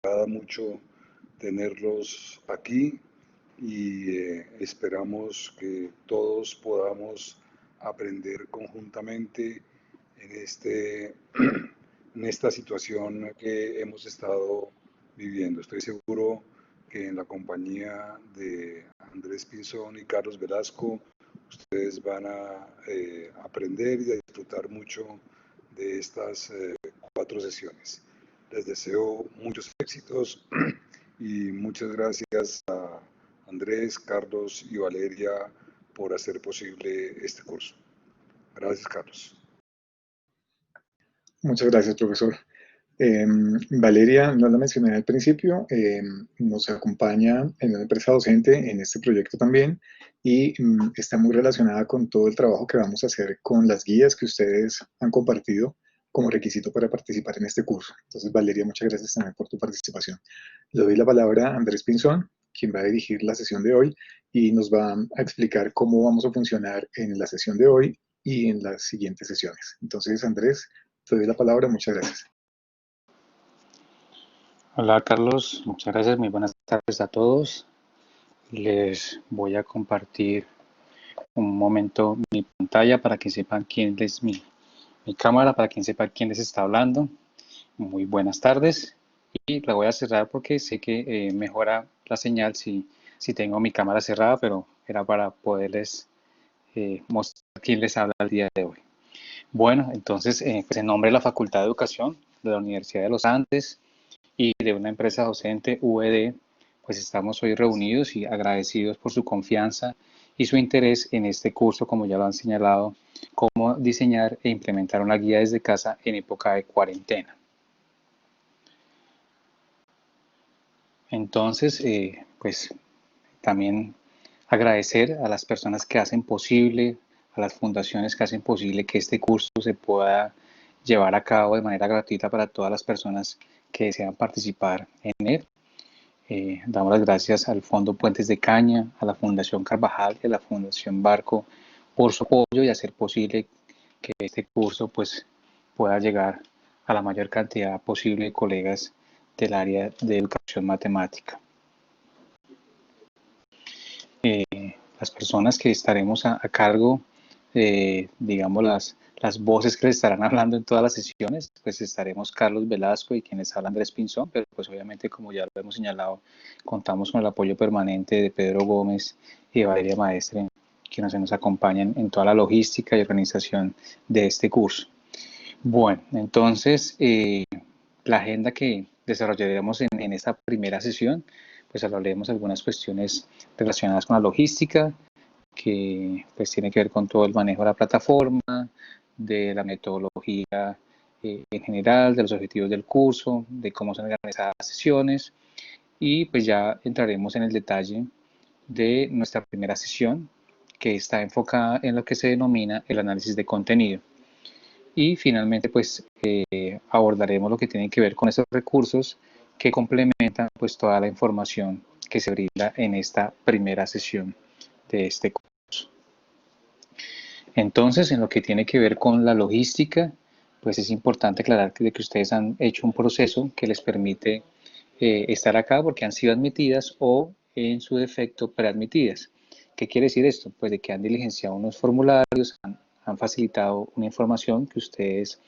agrada mucho tenerlos aquí y esperamos que todos podamos aprender conjuntamente en, en esta situación que hemos estado viviendo. Estoy seguro que en la compañía de Andrés Pinzón y Carlos Velasco, ustedes van a aprender y a disfrutar mucho de estas 4 sesiones. Les deseo muchos éxitos y muchas gracias a Andrés, Carlos y Valeria por hacer posible este curso. Gracias, Carlos. Muchas gracias, profesor. Valeria, no la mencioné al principio, nos acompaña en una empresa docente en este proyecto también y está muy relacionada con todo el trabajo que vamos a hacer con las guías que ustedes han compartido como requisito para participar en este curso. Entonces, Valeria, muchas gracias también por tu participación. Le doy la palabra a Andrés Pinzón, quien va a dirigir la sesión de hoy y nos va a explicar cómo vamos a funcionar en la sesión de hoy y en las siguientes sesiones. Entonces, Andrés, te doy la palabra. Muchas gracias. Hola Carlos, muchas gracias, muy buenas tardes a todos. Les voy a compartir un momento mi pantalla para que sepan quién es mi cámara, para quien sepa quién les está hablando. Muy buenas tardes y la voy a cerrar porque sé que mejora la señal si tengo mi cámara cerrada, pero era para poderles mostrar quién les habla el día de hoy. Bueno, entonces, pues en nombre de la Facultad de Educación de la Universidad de los Andes y de una empresa docente, VD, pues estamos hoy reunidos y agradecidos por su confianza y su interés en este curso, como ya lo han señalado, cómo diseñar e implementar una guía desde casa en época de cuarentena. Entonces, pues también agradecer a las personas que hacen posible, a las fundaciones que hacen posible que este curso se pueda llevar a cabo de manera gratuita para todas las personas que desean participar en él. Damos las gracias al Fondo Puentes de Caña, a la Fundación Carvajal y a la Fundación Barco por su apoyo y hacer posible que este curso pues, pueda llegar a la mayor cantidad posible de colegas del área de educación matemática. Las personas que estaremos a cargo, digamos las voces que les estarán hablando en todas las sesiones, pues estaremos Carlos Velasco y quienes hablan Andrés Pinzón, pero pues obviamente como ya lo hemos señalado, contamos con el apoyo permanente de Pedro Gómez y de Valeria Maestre, quienes nos acompañan en toda la logística y organización de este curso. Bueno, entonces la agenda que desarrollaremos en esta primera sesión, pues hablaremos de algunas cuestiones relacionadas con la logística, que pues tiene que ver con todo el manejo de la plataforma, de la metodología en general, de los objetivos del curso, de cómo son organizadas las sesiones, y pues ya entraremos en el detalle de nuestra primera sesión, que está enfocada en lo que se denomina el análisis de contenido. Y finalmente pues abordaremos lo que tiene que ver con esos recursos que complementan pues toda la información que se brinda en esta primera sesión de este curso. Entonces, en lo que tiene que ver con la logística, pues es importante aclarar que ustedes han hecho un proceso que les permite estar acá porque han sido admitidas o en su defecto preadmitidas. ¿Qué quiere decir esto? Pues de que han diligenciado unos formularios, han facilitado una información que ustedes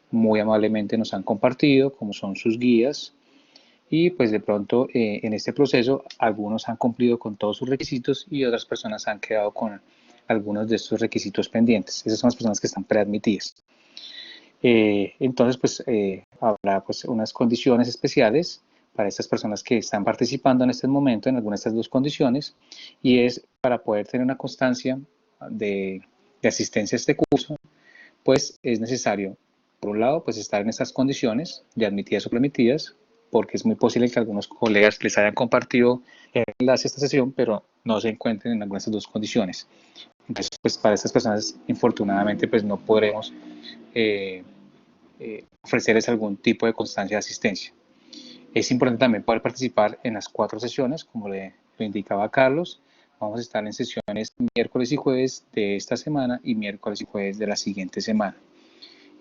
muy amablemente nos han compartido, como son sus guías, y pues de pronto en este proceso algunos han cumplido con todos sus requisitos y otras personas han quedado con algunos de estos requisitos pendientes. Esas son las personas que están preadmitidas. Entonces pues habrá pues unas condiciones especiales para estas personas que están participando en este momento en alguna de estas dos condiciones, y es para poder tener una constancia de asistencia a este curso, pues es necesario, por un lado, pues estar en estas condiciones de admitidas o permitidas, porque es muy posible que algunos colegas les hayan compartido el enlace a esta sesión, pero no se encuentren en alguna de estas dos condiciones. Entonces, pues para estas personas, infortunadamente, pues no podremos ofrecerles algún tipo de constancia de asistencia. Es importante también poder participar en las 4 sesiones, como lo indicaba Carlos. Vamos a estar en sesiones miércoles y jueves de esta semana y miércoles y jueves de la siguiente semana.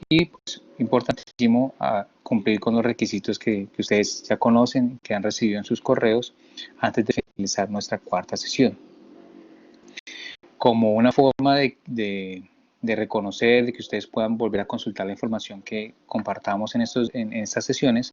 Y pues, importantísimo cumplir con los requisitos que ustedes ya conocen, que han recibido en sus correos antes de finalizar nuestra cuarta sesión. Como una forma de reconocer, de que ustedes puedan volver a consultar la información que compartamos en estas sesiones,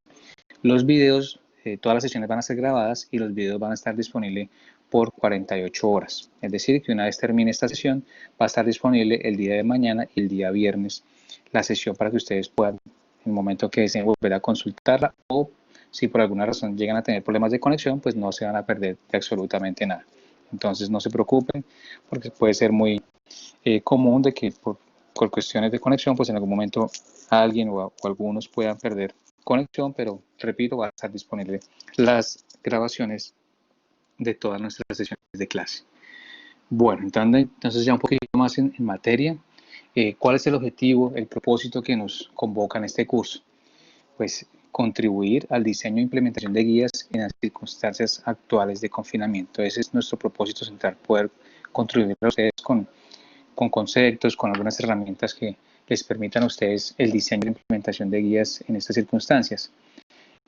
los videos, todas las sesiones van a ser grabadas y los videos van a estar disponibles por 48 horas. Es decir, que una vez termine esta sesión, va a estar disponible el día de mañana y el día viernes la sesión para que ustedes puedan, en el momento que deseen, volver a consultarla, o si por alguna razón llegan a tener problemas de conexión, pues no se van a perder de absolutamente nada. Entonces no se preocupen, porque puede ser muy común de que por cuestiones de conexión, pues en algún momento alguien o algunos puedan perder conexión, pero repito, va a estar disponible las grabaciones de todas nuestras sesiones de clase. Bueno, entonces ya un poquito más en materia, ¿cuál es el objetivo, el propósito que nos convoca en este curso? Pues contribuir al diseño e implementación de guías en las circunstancias actuales de confinamiento. Ese es nuestro propósito central, poder contribuir a ustedes con conceptos, con algunas herramientas que les permitan a ustedes el diseño e implementación de guías en estas circunstancias.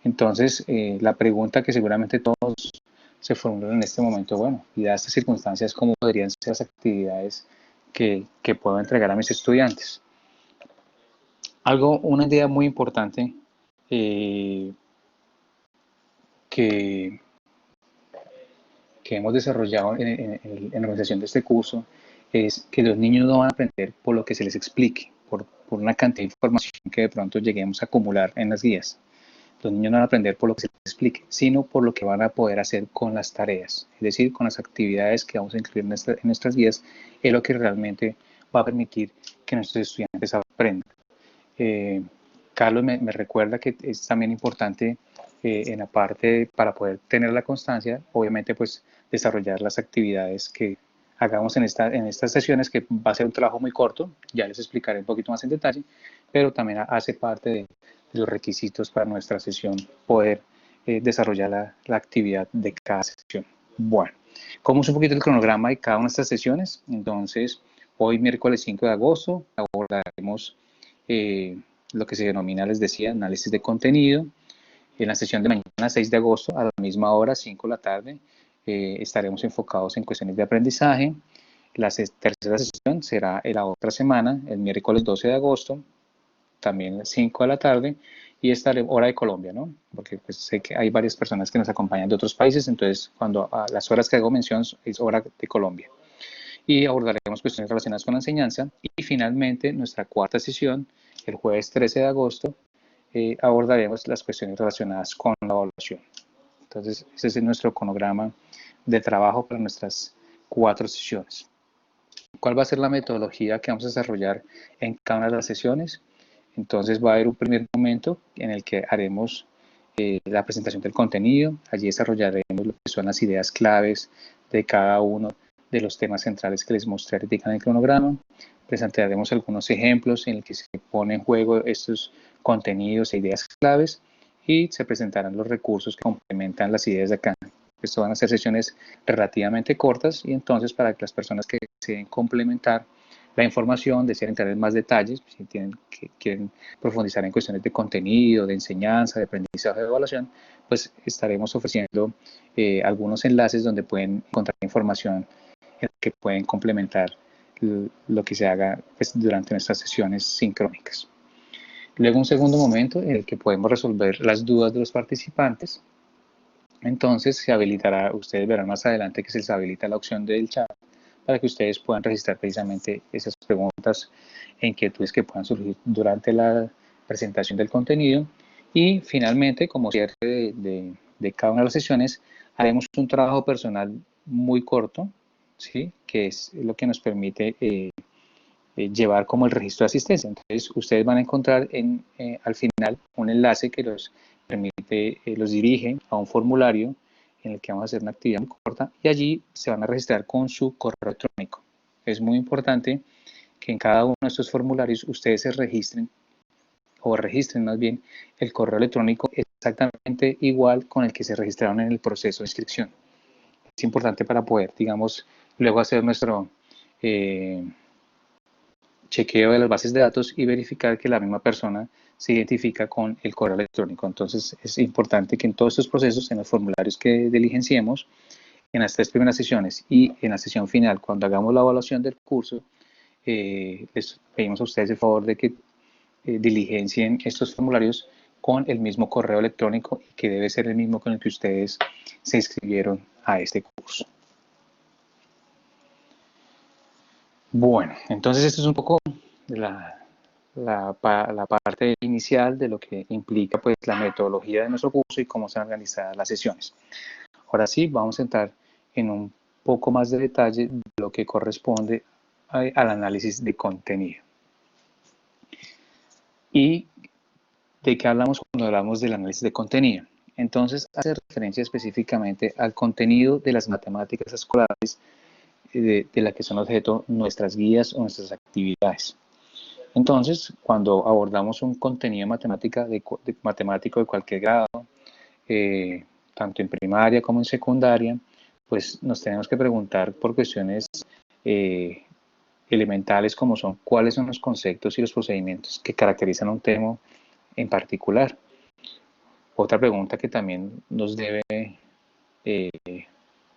Entonces, la pregunta que seguramente todos se formulan en este momento, bueno, y dadas estas circunstancias, ¿cómo podrían ser las actividades que puedo entregar a mis estudiantes? Una idea muy importante que hemos desarrollado en la organización de este curso es que los niños no van a aprender por lo que se les explique, por una cantidad de información que de pronto lleguemos a acumular en las guías. Los niños no van a aprender por lo que se les explique, sino por lo que van a poder hacer con las tareas, es decir, con las actividades que vamos a incluir en nuestras guías, es lo que realmente va a permitir que nuestros estudiantes aprendan. Carlos me recuerda que es también importante en la parte para poder tener la constancia, obviamente pues desarrollar las actividades que hagamos en estas sesiones, que va a ser un trabajo muy corto, ya les explicaré un poquito más en detalle, pero también hace parte de los requisitos para nuestra sesión poder desarrollar la actividad de cada sesión. Bueno, como es un poquito el cronograma de cada una de estas sesiones, entonces hoy miércoles 5 de agosto abordaremos lo que se denomina, les decía, análisis de contenido. En la sesión de mañana, 6 de agosto, a la misma hora, 5 de la tarde, estaremos enfocados en cuestiones de aprendizaje. La tercera sesión será la otra semana, el miércoles 12 de agosto, también 5 de la tarde, y estaremos hora de Colombia, ¿no? Porque pues, sé que hay varias personas que nos acompañan de otros países, entonces cuando a las horas que hago mención es hora de Colombia. Y abordaremos cuestiones relacionadas con la enseñanza. Y finalmente, nuestra cuarta sesión, el jueves 13 de agosto, abordaremos las cuestiones relacionadas con la evaluación. Entonces, ese es nuestro cronograma de trabajo para nuestras 4 sesiones. ¿Cuál va a ser la metodología que vamos a desarrollar en cada una de las sesiones? Entonces va a haber un primer momento en el que haremos la presentación del contenido. Allí desarrollaremos lo que son las ideas claves de cada uno de los temas centrales que les mostré ahorita en el cronograma. Presentaremos algunos ejemplos en el que se pone en juego estos contenidos e ideas claves, y se presentarán los recursos que complementan las ideas de acá. Esto van a ser sesiones relativamente cortas, y entonces para que las personas que deseen complementar la información, desean entrar en más detalles, si quieren profundizar en cuestiones de contenido, de enseñanza, de aprendizaje, de evaluación, pues estaremos ofreciendo algunos enlaces donde pueden encontrar información que pueden complementar lo que se haga pues, durante nuestras sesiones sincrónicas. Luego un segundo momento en el que podemos resolver las dudas de los participantes. Entonces se habilitará, ustedes verán más adelante que se les habilita la opción del chat para que ustedes puedan registrar precisamente esas preguntas e inquietudes que puedan surgir durante la presentación del contenido. Y finalmente, como cierre de cada una de las sesiones, haremos un trabajo personal muy corto, ¿sí? Que es lo que nos permite llevar como el registro de asistencia. Entonces, ustedes van a encontrar al final un enlace que los permite, los dirige a un formulario en el que vamos a hacer una actividad muy corta, y allí se van a registrar con su correo electrónico. Es muy importante que en cada uno de estos formularios ustedes se registren, o registren más bien, el correo electrónico exactamente igual con el que se registraron en el proceso de inscripción. Es importante para poder, digamos, luego hacer nuestro chequeo de las bases de datos y verificar que la misma persona se identifica con el correo electrónico. Entonces es importante que en todos estos procesos, en los formularios que diligenciemos, en las 3 primeras sesiones y en la sesión final, cuando hagamos la evaluación del curso, les pedimos a ustedes el favor de que diligencien estos formularios con el mismo correo electrónico y que debe ser el mismo con el que ustedes se inscribieron a este curso. Bueno, entonces esto es un poco la parte inicial de lo que implica pues la metodología de nuestro curso y cómo están organizadas las sesiones. Ahora sí, vamos a entrar en un poco más de detalle de lo que corresponde al análisis de contenido. ¿Y de qué hablamos cuando hablamos del análisis de contenido? Entonces, hace referencia específicamente al contenido de las matemáticas escolares de la que son objeto nuestras guías o nuestras actividades. Entonces, cuando abordamos un contenido matemático de cualquier grado, tanto en primaria como en secundaria, pues nos tenemos que preguntar por cuestiones elementales como son cuáles son los conceptos y los procedimientos que caracterizan un tema en particular. Otra pregunta que también nos debe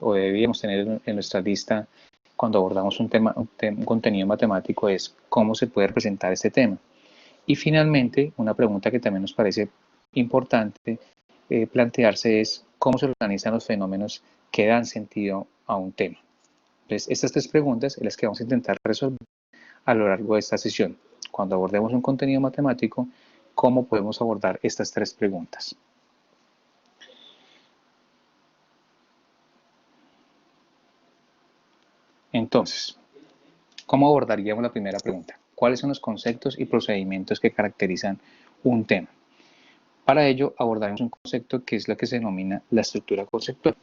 o deberíamos tener en nuestra lista cuando abordamos un contenido matemático es cómo se puede representar este tema. Y finalmente, una pregunta que también nos parece importante plantearse es cómo se organizan los fenómenos que dan sentido a un tema. Entonces, estas 3 preguntas son las que vamos a intentar resolver a lo largo de esta sesión. Cuando abordemos un contenido matemático, ¿cómo podemos abordar estas 3 preguntas? Entonces, ¿cómo abordaríamos la primera pregunta? ¿Cuáles son los conceptos y procedimientos que caracterizan un tema? Para ello, abordaremos un concepto que es lo que se denomina la estructura conceptual.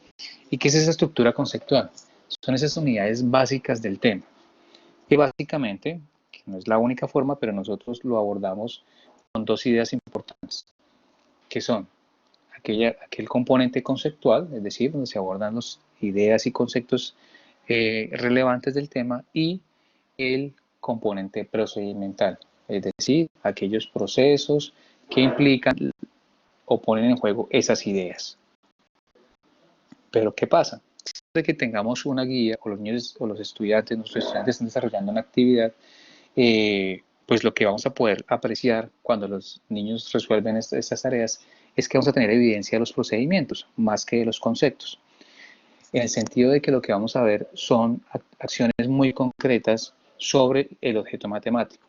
¿Y qué es esa estructura conceptual? Son esas unidades básicas del tema. Y básicamente, que no es la única forma, pero nosotros lo abordamos con 2 ideas importantes, que son aquel componente conceptual, es decir, donde se abordan las ideas y conceptos relevantes del tema, y el componente procedimental, es decir, aquellos procesos que implican o ponen en juego esas ideas. Pero ¿qué pasa? Siempre que tengamos una guía o los niños o los estudiantes, nuestros estudiantes están desarrollando una actividad, pues lo que vamos a poder apreciar cuando los niños resuelven estas tareas es que vamos a tener evidencia de los procedimientos más que de los conceptos. En el sentido de que lo que vamos a ver son acciones muy concretas sobre el objeto matemático,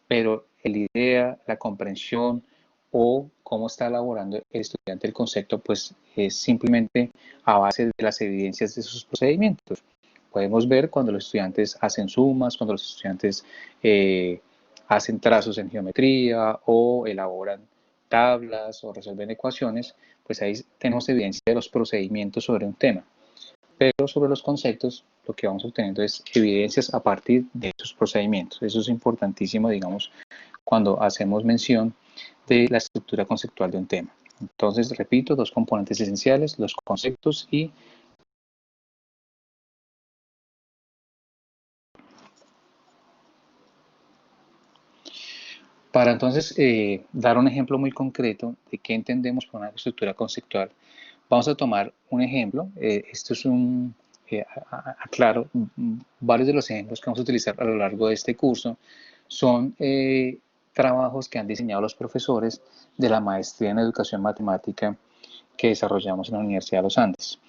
pero la idea, la comprensión o cómo está elaborando el estudiante el concepto, pues es simplemente a base de las evidencias de sus procedimientos. Podemos ver cuando los estudiantes hacen sumas, cuando los estudiantes hacen trazos en geometría o elaboran tablas o resuelven ecuaciones, pues ahí tenemos evidencia de los procedimientos sobre un tema. Pero sobre los conceptos, lo que vamos obteniendo es evidencias a partir de esos procedimientos. Eso es importantísimo, digamos, cuando hacemos mención de la estructura conceptual de un tema. Entonces, repito, 2 componentes esenciales, los conceptos y para entonces dar un ejemplo muy concreto de qué entendemos por una estructura conceptual, vamos a tomar un ejemplo. Esto es aclaro, varios de los ejemplos que vamos a utilizar a lo largo de este curso son trabajos que han diseñado los profesores de la maestría en educación matemática que desarrollamos en la Universidad de los Andes.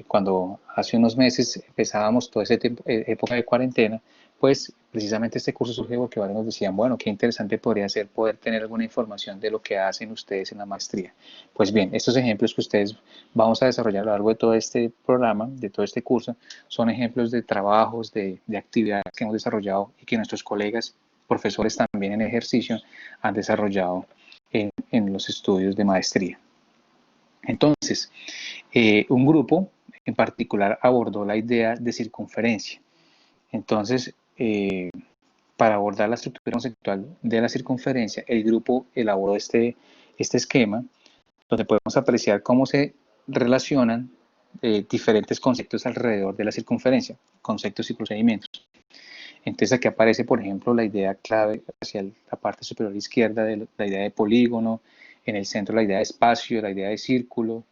Cuando hace unos meses empezábamos toda esa época de cuarentena, pues precisamente este curso surgió porque varios nos decían, bueno, qué interesante podría ser poder tener alguna información de lo que hacen ustedes en la maestría. Pues bien, estos ejemplos que ustedes vamos a desarrollar a lo largo de todo este programa, de todo este curso, son ejemplos de trabajos, de actividades que hemos desarrollado y que nuestros colegas, profesores también en ejercicio, han desarrollado en los estudios de maestría. Entonces, un grupo en particular abordó la idea de circunferencia. Entonces, para abordar la estructura conceptual de la circunferencia, el grupo elaboró este esquema donde podemos apreciar cómo se relacionan diferentes conceptos alrededor de la circunferencia, conceptos y procedimientos. Entonces aquí aparece, por ejemplo, la idea clave hacia la parte superior izquierda de la idea de polígono, en el centro la idea de espacio, la idea de círculo,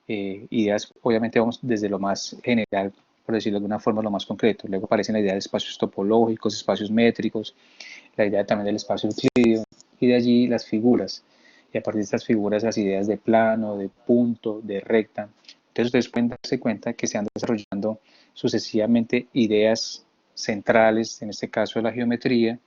ideas, obviamente vamos desde lo más general, por decirlo de alguna forma, lo más concreto. Luego aparecen la idea de espacios topológicos, espacios métricos, la idea también del espacio euclídeo, y de allí las figuras. Y a partir de estas figuras, las ideas de plano, de punto, de recta. Entonces ustedes pueden darse cuenta que se han desarrollando sucesivamente ideas centrales, en este caso de la geometría,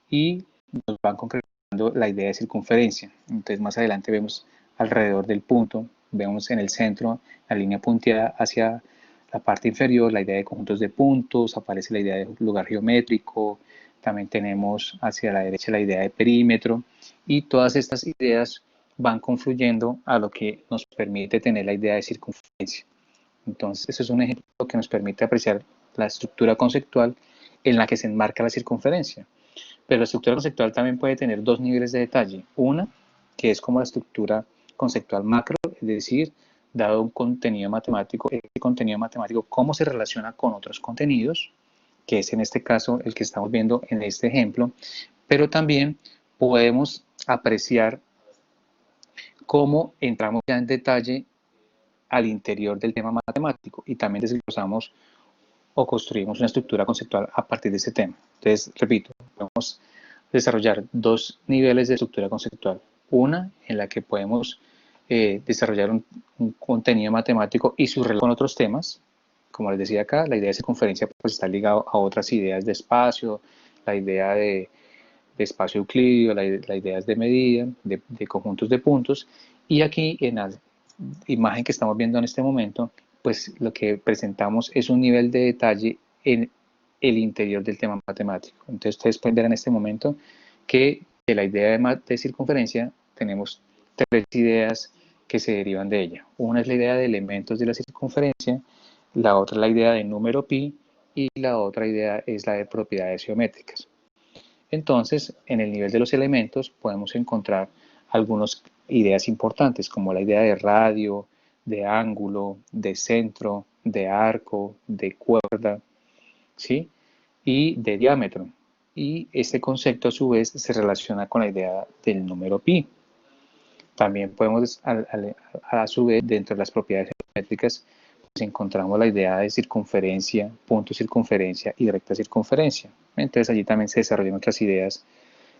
y nos van concretando la idea de circunferencia. Entonces más adelante vemos alrededor del punto, vemos en el centro la línea punteada hacia la parte inferior, la idea de conjuntos de puntos, aparece la idea de lugar geométrico, también tenemos hacia la derecha la idea de perímetro, y todas estas ideas van confluyendo a lo que nos permite tener la idea de circunferencia. Entonces, eso es un ejemplo que nos permite apreciar la estructura conceptual en la que se enmarca la circunferencia. Pero la estructura conceptual también puede tener dos niveles de detalle. Una, que es como la estructura conceptual macro, es decir, dado un contenido matemático, ese contenido matemático, cómo se relaciona con otros contenidos, que es en este caso el que estamos viendo en este ejemplo, pero también podemos apreciar cómo entramos ya en detalle al interior del tema matemático y también desglosamos o construimos una estructura conceptual a partir de ese tema. Entonces, repito, podemos desarrollar dos niveles de estructura conceptual. Una en la que podemos desarrollar un contenido matemático y su relación con otros temas. Como les decía acá, la idea de circunferencia pues, está ligada a otras ideas de espacio, la idea de espacio euclídeo, la idea de medida, de conjuntos de puntos. Y aquí en la imagen que estamos viendo en este momento, pues lo que presentamos es un nivel de detalle en el interior del tema matemático. Entonces ustedes pueden ver en este momento que de la idea de circunferencia tenemos tres ideas que se derivan de ella. Una es la idea de elementos de la circunferencia, la otra es la idea de número pi y la otra idea es la de propiedades geométricas. Entonces, en el nivel de los elementos podemos encontrar algunas ideas importantes como la idea de radio, de ángulo, de centro, de arco, de cuerda, ¿sí? Y de diámetro. Y este concepto a su vez se relaciona con la idea del número pi. También podemos, a su vez, dentro de las propiedades geométricas, pues encontramos la idea de circunferencia, punto circunferencia y recta circunferencia. Entonces allí también se desarrollan otras ideas,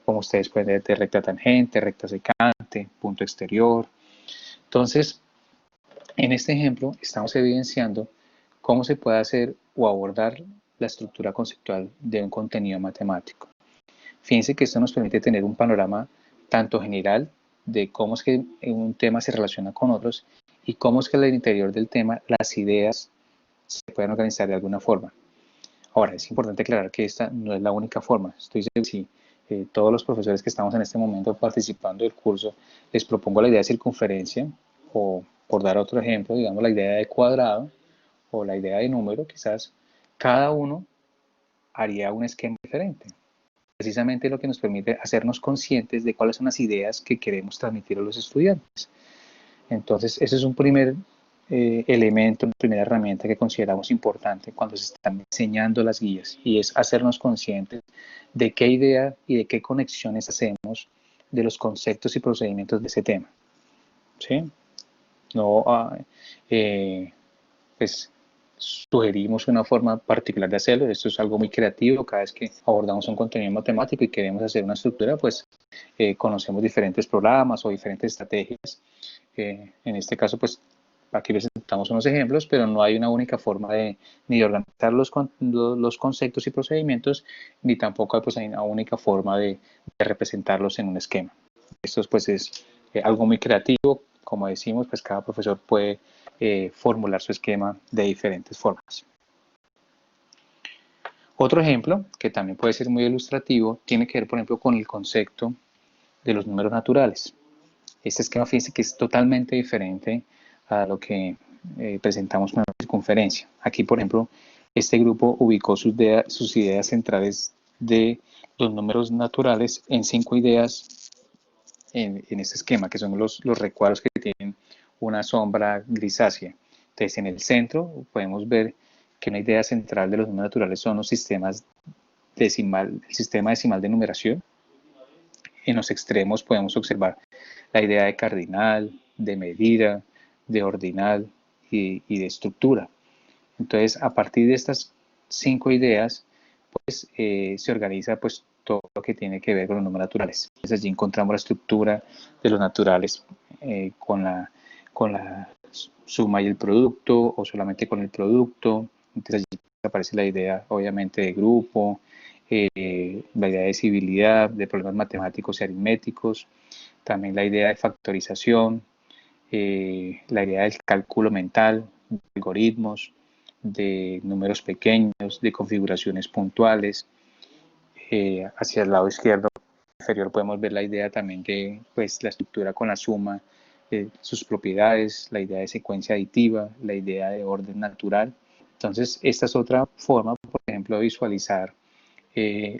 como ustedes pueden ver, de recta tangente, recta secante, punto exterior. Entonces, en este ejemplo estamos evidenciando cómo se puede hacer o abordar la estructura conceptual de un contenido matemático. Fíjense que esto nos permite tener un panorama tanto general de cómo es que un tema se relaciona con otros y cómo es que al interior del tema las ideas se pueden organizar de alguna forma. Ahora, es importante aclarar que esta no es la única forma. Estoy seguro que si todos los profesores que estamos en este momento participando del curso, les propongo la idea de circunferencia o, por dar otro ejemplo, digamos la idea de cuadrado o la idea de número, quizás cada uno haría un esquema diferente. Precisamente lo que nos permite hacernos conscientes de cuáles son las ideas que queremos transmitir a los estudiantes. Entonces, ese es un primer elemento, una primera herramienta que consideramos importante cuando se están diseñando las guías, y es hacernos conscientes de qué idea y de qué conexiones hacemos de los conceptos y procedimientos de ese tema. ¿Sí? No, pues sugerimos una forma particular de hacerlo. Esto es algo muy creativo. Cada vez que abordamos un contenido matemático y queremos hacer una estructura, pues conocemos diferentes programas o diferentes estrategias. En este caso, pues aquí les presentamos unos ejemplos, pero no hay una única forma ni de organizar los conceptos y procedimientos, ni tampoco pues, hay una única forma de representarlos en un esquema. Esto pues es algo muy creativo. Como decimos, pues cada profesor puede formular su esquema de diferentes formas. Otro ejemplo, que también puede ser muy ilustrativo, tiene que ver, por ejemplo, con el concepto de los números naturales. Este esquema, fíjense que es totalmente diferente a lo que presentamos con la circunferencia. Aquí, por ejemplo, este grupo ubicó sus ideas centrales de los números naturales en 5 ideas en este esquema, que son los recuadros que tienen una sombra grisácea. Entonces, en el centro podemos ver que una idea central de los números naturales son los sistemas decimal, el sistema decimal de numeración. En los extremos podemos observar la idea de cardinal, de medida, de ordinal y de estructura. Entonces, a partir de estas 5 ideas, pues se organiza pues todo lo que tiene que ver con los números naturales. Entonces, allí encontramos la estructura de los naturales con la suma y el producto, o solamente con el producto. Entonces, allí aparece la idea, obviamente, de grupo, la idea de divisibilidad, de problemas matemáticos y aritméticos, también la idea de factorización, la idea del cálculo mental, de algoritmos, de números pequeños, de configuraciones puntuales. Hacia el lado izquierdo inferior podemos ver la idea también de pues, la estructura con la suma, sus propiedades, la idea de secuencia aditiva, la idea de orden natural. Entonces, esta es otra forma, por ejemplo, de visualizar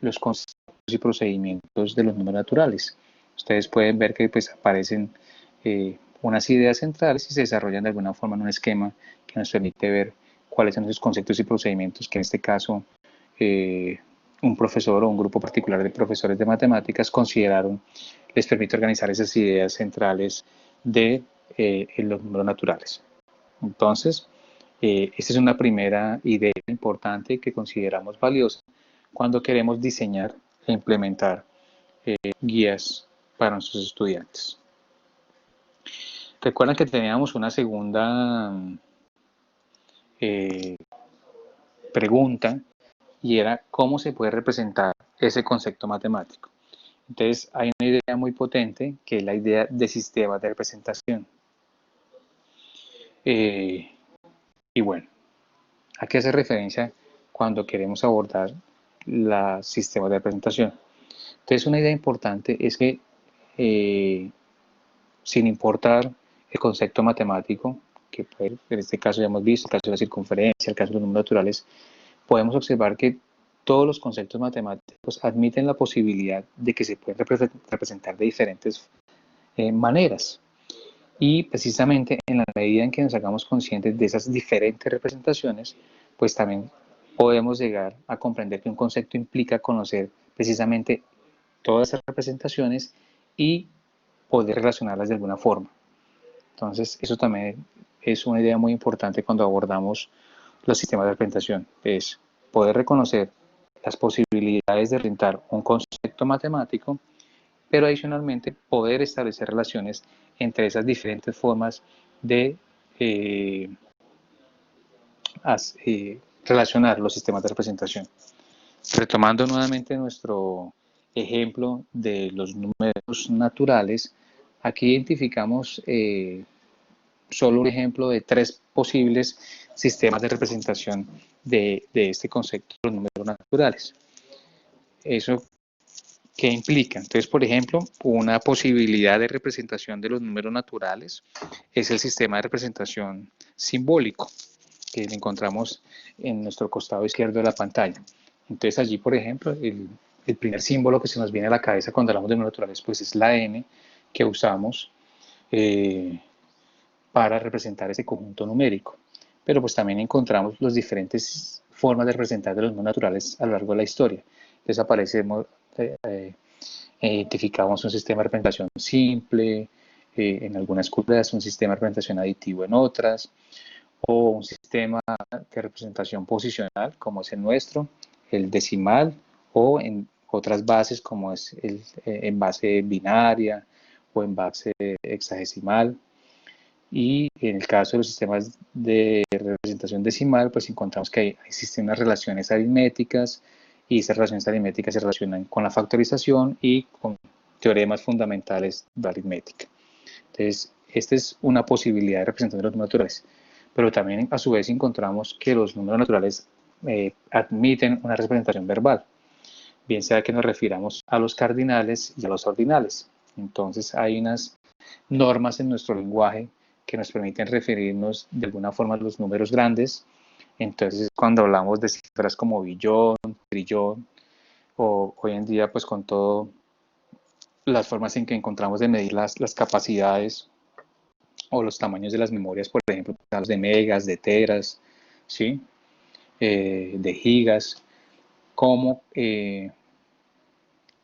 los conceptos y procedimientos de los números naturales. Ustedes pueden ver que pues, aparecen unas ideas centrales y se desarrollan de alguna forma en un esquema que nos permite ver cuáles son esos conceptos y procedimientos que en este caso un profesor o un grupo particular de profesores de matemáticas consideraron les permite organizar esas ideas centrales de los números naturales. Entonces, esta es una primera idea importante que consideramos valiosa cuando queremos diseñar e implementar guías para nuestros estudiantes. Recuerdan que teníamos una segunda pregunta y era cómo se puede representar ese concepto matemático. Entonces hay una idea muy potente que es la idea de sistemas de representación. Y bueno, ¿a qué hace referencia cuando queremos abordar los sistemas de representación? Entonces una idea importante es que sin importar el concepto matemático, que en este caso ya hemos visto, el caso de la circunferencia, el caso de los números naturales, podemos observar que todos los conceptos matemáticos admiten la posibilidad de que se pueden representar de diferentes maneras. Y precisamente en la medida en que nos hagamos conscientes de esas diferentes representaciones, pues también podemos llegar a comprender que un concepto implica conocer precisamente todas esas representaciones y poder relacionarlas de alguna forma. Entonces, eso también es una idea muy importante cuando abordamos los sistemas de representación, es poder reconocer las posibilidades de representar un concepto matemático, pero adicionalmente poder establecer relaciones entre esas diferentes formas de relacionar los sistemas de representación. Retomando nuevamente nuestro ejemplo de los números naturales, aquí identificamos solo un ejemplo de 3 posibles sistemas de representación de este concepto de los números naturales. ¿Eso qué implica? Entonces, por ejemplo, una posibilidad de representación de los números naturales es el sistema de representación simbólico, que lo encontramos en nuestro costado izquierdo de la pantalla. Entonces, allí, por ejemplo, el primer símbolo que se nos viene a la cabeza cuando hablamos de números naturales, pues es la n que usamos para representar ese conjunto numérico. Pero pues también encontramos las diferentes formas de representar de los números naturales a lo largo de la historia. Entonces identificamos un sistema de representación simple, en algunas culturas un sistema de representación aditivo en otras, o un sistema de representación posicional como es el nuestro, el decimal, o en otras bases como es en base binaria o en base hexadecimal. Y en el caso de los sistemas de representación decimal, pues encontramos que existen unas relaciones aritméticas y esas relaciones aritméticas se relacionan con la factorización y con teoremas fundamentales de aritmética. Entonces, esta es una posibilidad de representación de los números naturales. Pero también a su vez encontramos que los números naturales admiten una representación verbal, bien sea que nos refiramos a los cardinales y a los ordinales. Entonces hay unas normas en nuestro lenguaje que nos permiten referirnos de alguna forma a los números grandes. Entonces, cuando hablamos de cifras como billón, trillón, o hoy en día, pues con todo las formas en que encontramos de medir las capacidades o los tamaños de las memorias, por ejemplo, de megas, de teras, ¿sí? De gigas. como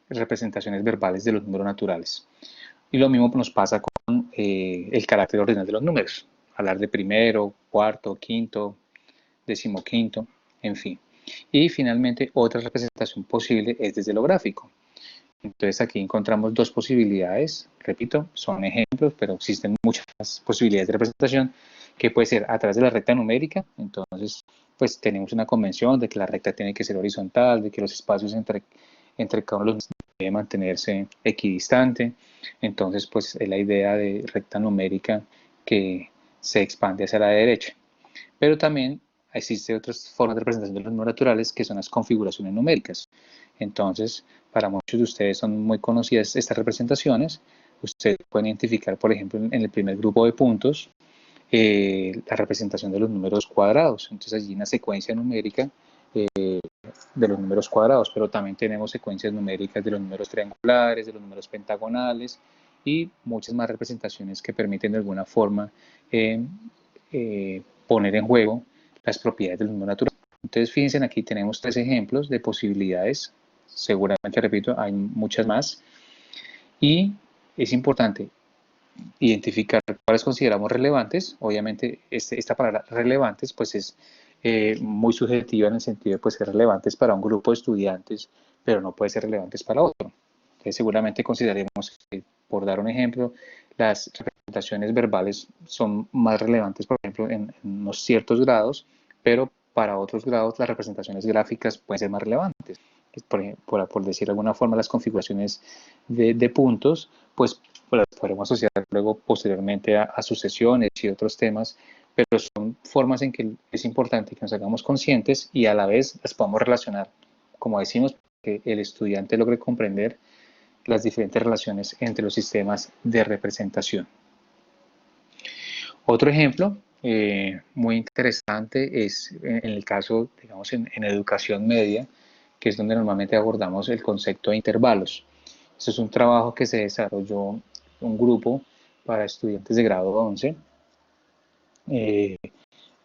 representaciones verbales de los números naturales. Y lo mismo nos pasa con el carácter ordinal de los números. Hablar de primero, cuarto, quinto, decimoquinto, en fin. Y finalmente, otra representación posible es desde lo gráfico. Entonces aquí encontramos dos posibilidades, repito, son ejemplos, pero existen muchas posibilidades de representación, que puede ser a través de la recta numérica. Entonces, pues tenemos una convención de que la recta tiene que ser horizontal, de que los espacios entre cada uno de los debe mantenerse equidistante. Entonces, pues es la idea de recta numérica que se expande hacia la derecha. Pero también existen otras formas de representación de los números naturales, que son las configuraciones numéricas. Entonces, para muchos de ustedes son muy conocidas estas representaciones. Ustedes pueden identificar, por ejemplo, en el primer grupo de puntos, la representación de los números cuadrados. Entonces, allí una secuencia numérica de los números cuadrados, pero también tenemos secuencias numéricas de los números triangulares, de los números pentagonales y muchas más representaciones que permiten de alguna forma poner en juego las propiedades del número natural. Entonces, fíjense, aquí tenemos tres ejemplos de posibilidades. Seguramente, repito, hay muchas más. Y es importante identificar cuáles consideramos relevantes. Obviamente, esta palabra relevantes pues es muy subjetiva en el sentido de pues, ser relevantes para un grupo de estudiantes, pero no puede ser relevantes para otro. Entonces, seguramente consideraremos que, por dar un ejemplo, las representaciones verbales son más relevantes, por ejemplo, en unos ciertos grados, pero para otros grados las representaciones gráficas pueden ser más relevantes. Por decir de alguna forma, las configuraciones de puntos, pues las podremos asociar luego posteriormente a sucesiones y otros temas, pero son formas en que es importante que nos hagamos conscientes y a la vez las podamos relacionar, como decimos, que el estudiante logre comprender las diferentes relaciones entre los sistemas de representación. Otro ejemplo muy interesante es en el caso, digamos, en educación media, que es donde normalmente abordamos el concepto de intervalos. Este es un trabajo que se desarrolló un grupo para estudiantes de grado 11.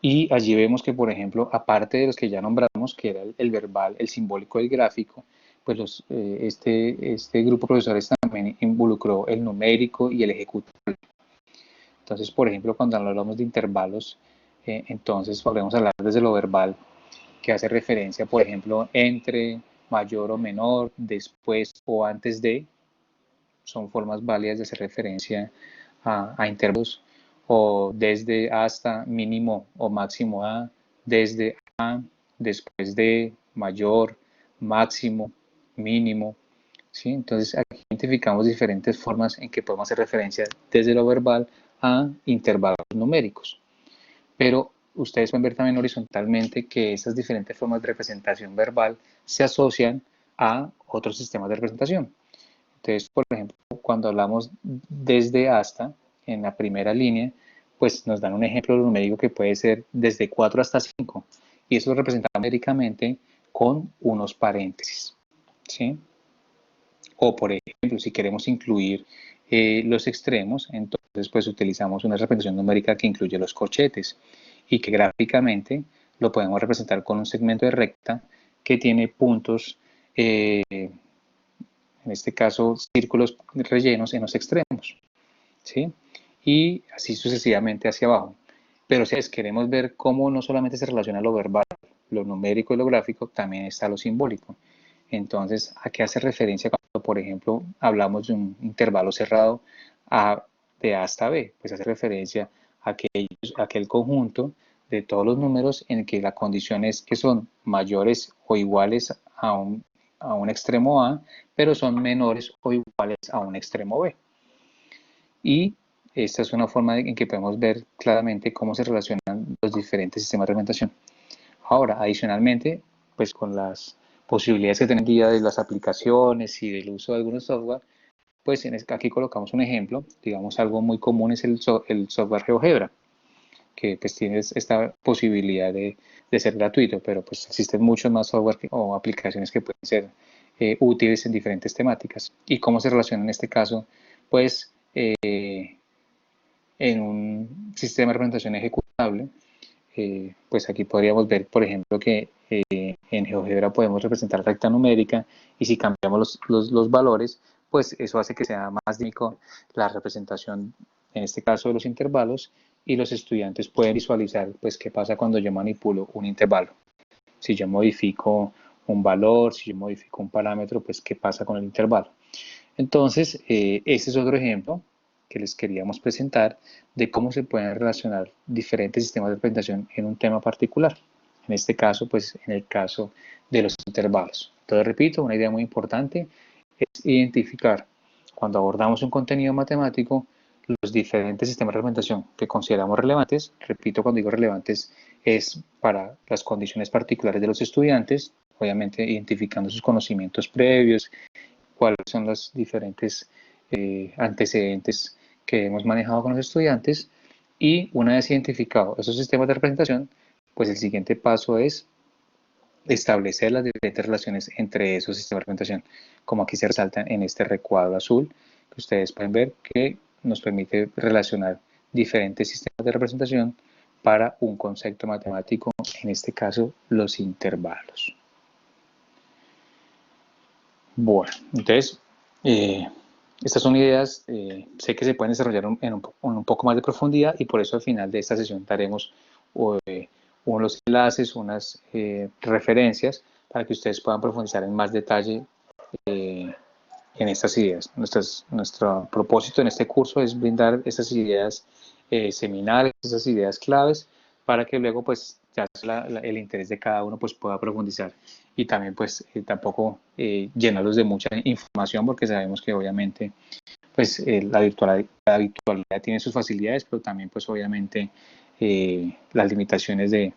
Y allí vemos que, por ejemplo, aparte de los que ya nombramos, que era el verbal, el simbólico y el gráfico, pues este grupo de profesores también involucró el numérico y el ejecutivo. Entonces, por ejemplo, cuando hablamos de intervalos, entonces podemos hablar desde lo verbal, que hace referencia, por ejemplo, entre, mayor o menor, después o antes de, son formas válidas de hacer referencia a intervalos, o desde, hasta, mínimo o máximo a, desde a, después de, mayor, máximo, mínimo. ¿Sí? Entonces aquí identificamos diferentes formas en que podemos hacer referencia desde lo verbal a intervalos numéricos. Pero ustedes pueden ver también horizontalmente que esas diferentes formas de representación verbal se asocian a otros sistemas de representación. Entonces, por ejemplo, cuando hablamos desde hasta, en la primera línea, pues nos dan un ejemplo numérico que puede ser desde 4 hasta 5. Y eso lo representamos numéricamente con unos paréntesis. ¿Sí? O, por ejemplo, si queremos incluir los extremos, entonces pues utilizamos una representación numérica que incluye los corchetes y que gráficamente lo podemos representar con un segmento de recta que tiene puntos, en este caso círculos rellenos en los extremos, ¿sí? Y así sucesivamente hacia abajo. Pero si queremos ver cómo no solamente se relaciona lo verbal, lo numérico y lo gráfico, también está lo simbólico. Entonces, ¿a qué hace referencia cuando, por ejemplo, hablamos de un intervalo cerrado de A hasta B? Pues hace referencia a aquel conjunto de todos los números en que la condición es que son mayores o iguales a un extremo A, pero son menores o iguales a un extremo B. Y esta es una forma en que podemos ver claramente cómo se relacionan los diferentes sistemas de representación. Ahora, adicionalmente, pues con las posibilidades que tienen día de las aplicaciones y del uso de algunos software, pues aquí colocamos un ejemplo, digamos algo muy común es el software GeoGebra, que pues tiene esta posibilidad de ser gratuito, pero pues existen muchos más software o aplicaciones que pueden ser útiles en diferentes temáticas. ¿Y cómo se relaciona en este caso? Pues en un sistema de representación ejecutable, pues aquí podríamos ver, por ejemplo, que en GeoGebra podemos representar recta numérica y si cambiamos los valores, pues eso hace que sea más dinámico la representación, en este caso de los intervalos, y los estudiantes pueden visualizar pues qué pasa cuando yo manipulo un intervalo. Si yo modifico un valor, si yo modifico un parámetro, pues qué pasa con el intervalo. Entonces, este es otro ejemplo que les queríamos presentar de cómo se pueden relacionar diferentes sistemas de representación en un tema particular. En este caso, pues en el caso de los intervalos. Entonces, repito, una idea muy importante es identificar, cuando abordamos un contenido matemático, los diferentes sistemas de representación que consideramos relevantes. Repito, cuando digo relevantes, es para las condiciones particulares de los estudiantes, obviamente identificando sus conocimientos previos, cuáles son los diferentes antecedentes que hemos manejado con los estudiantes, y una vez identificado esos sistemas de representación, pues el siguiente paso es establecer las diferentes relaciones entre esos sistemas de representación, como aquí se resaltan en este recuadro azul, que ustedes pueden ver que nos permite relacionar diferentes sistemas de representación para un concepto matemático, en este caso los intervalos. Bueno, entonces, estas son ideas, sé que se pueden desarrollar en un poco más de profundidad y por eso al final de esta sesión daremos unos enlaces, unas referencias para que ustedes puedan profundizar en más detalle en estas ideas. Nuestro propósito en este curso es brindar estas ideas seminales, esas ideas claves, para que luego pues ya el interés de cada uno pues pueda profundizar y también pues tampoco llenarlos de mucha información, porque sabemos que obviamente pues la virtualidad tiene sus facilidades, pero también pues obviamente las limitaciones de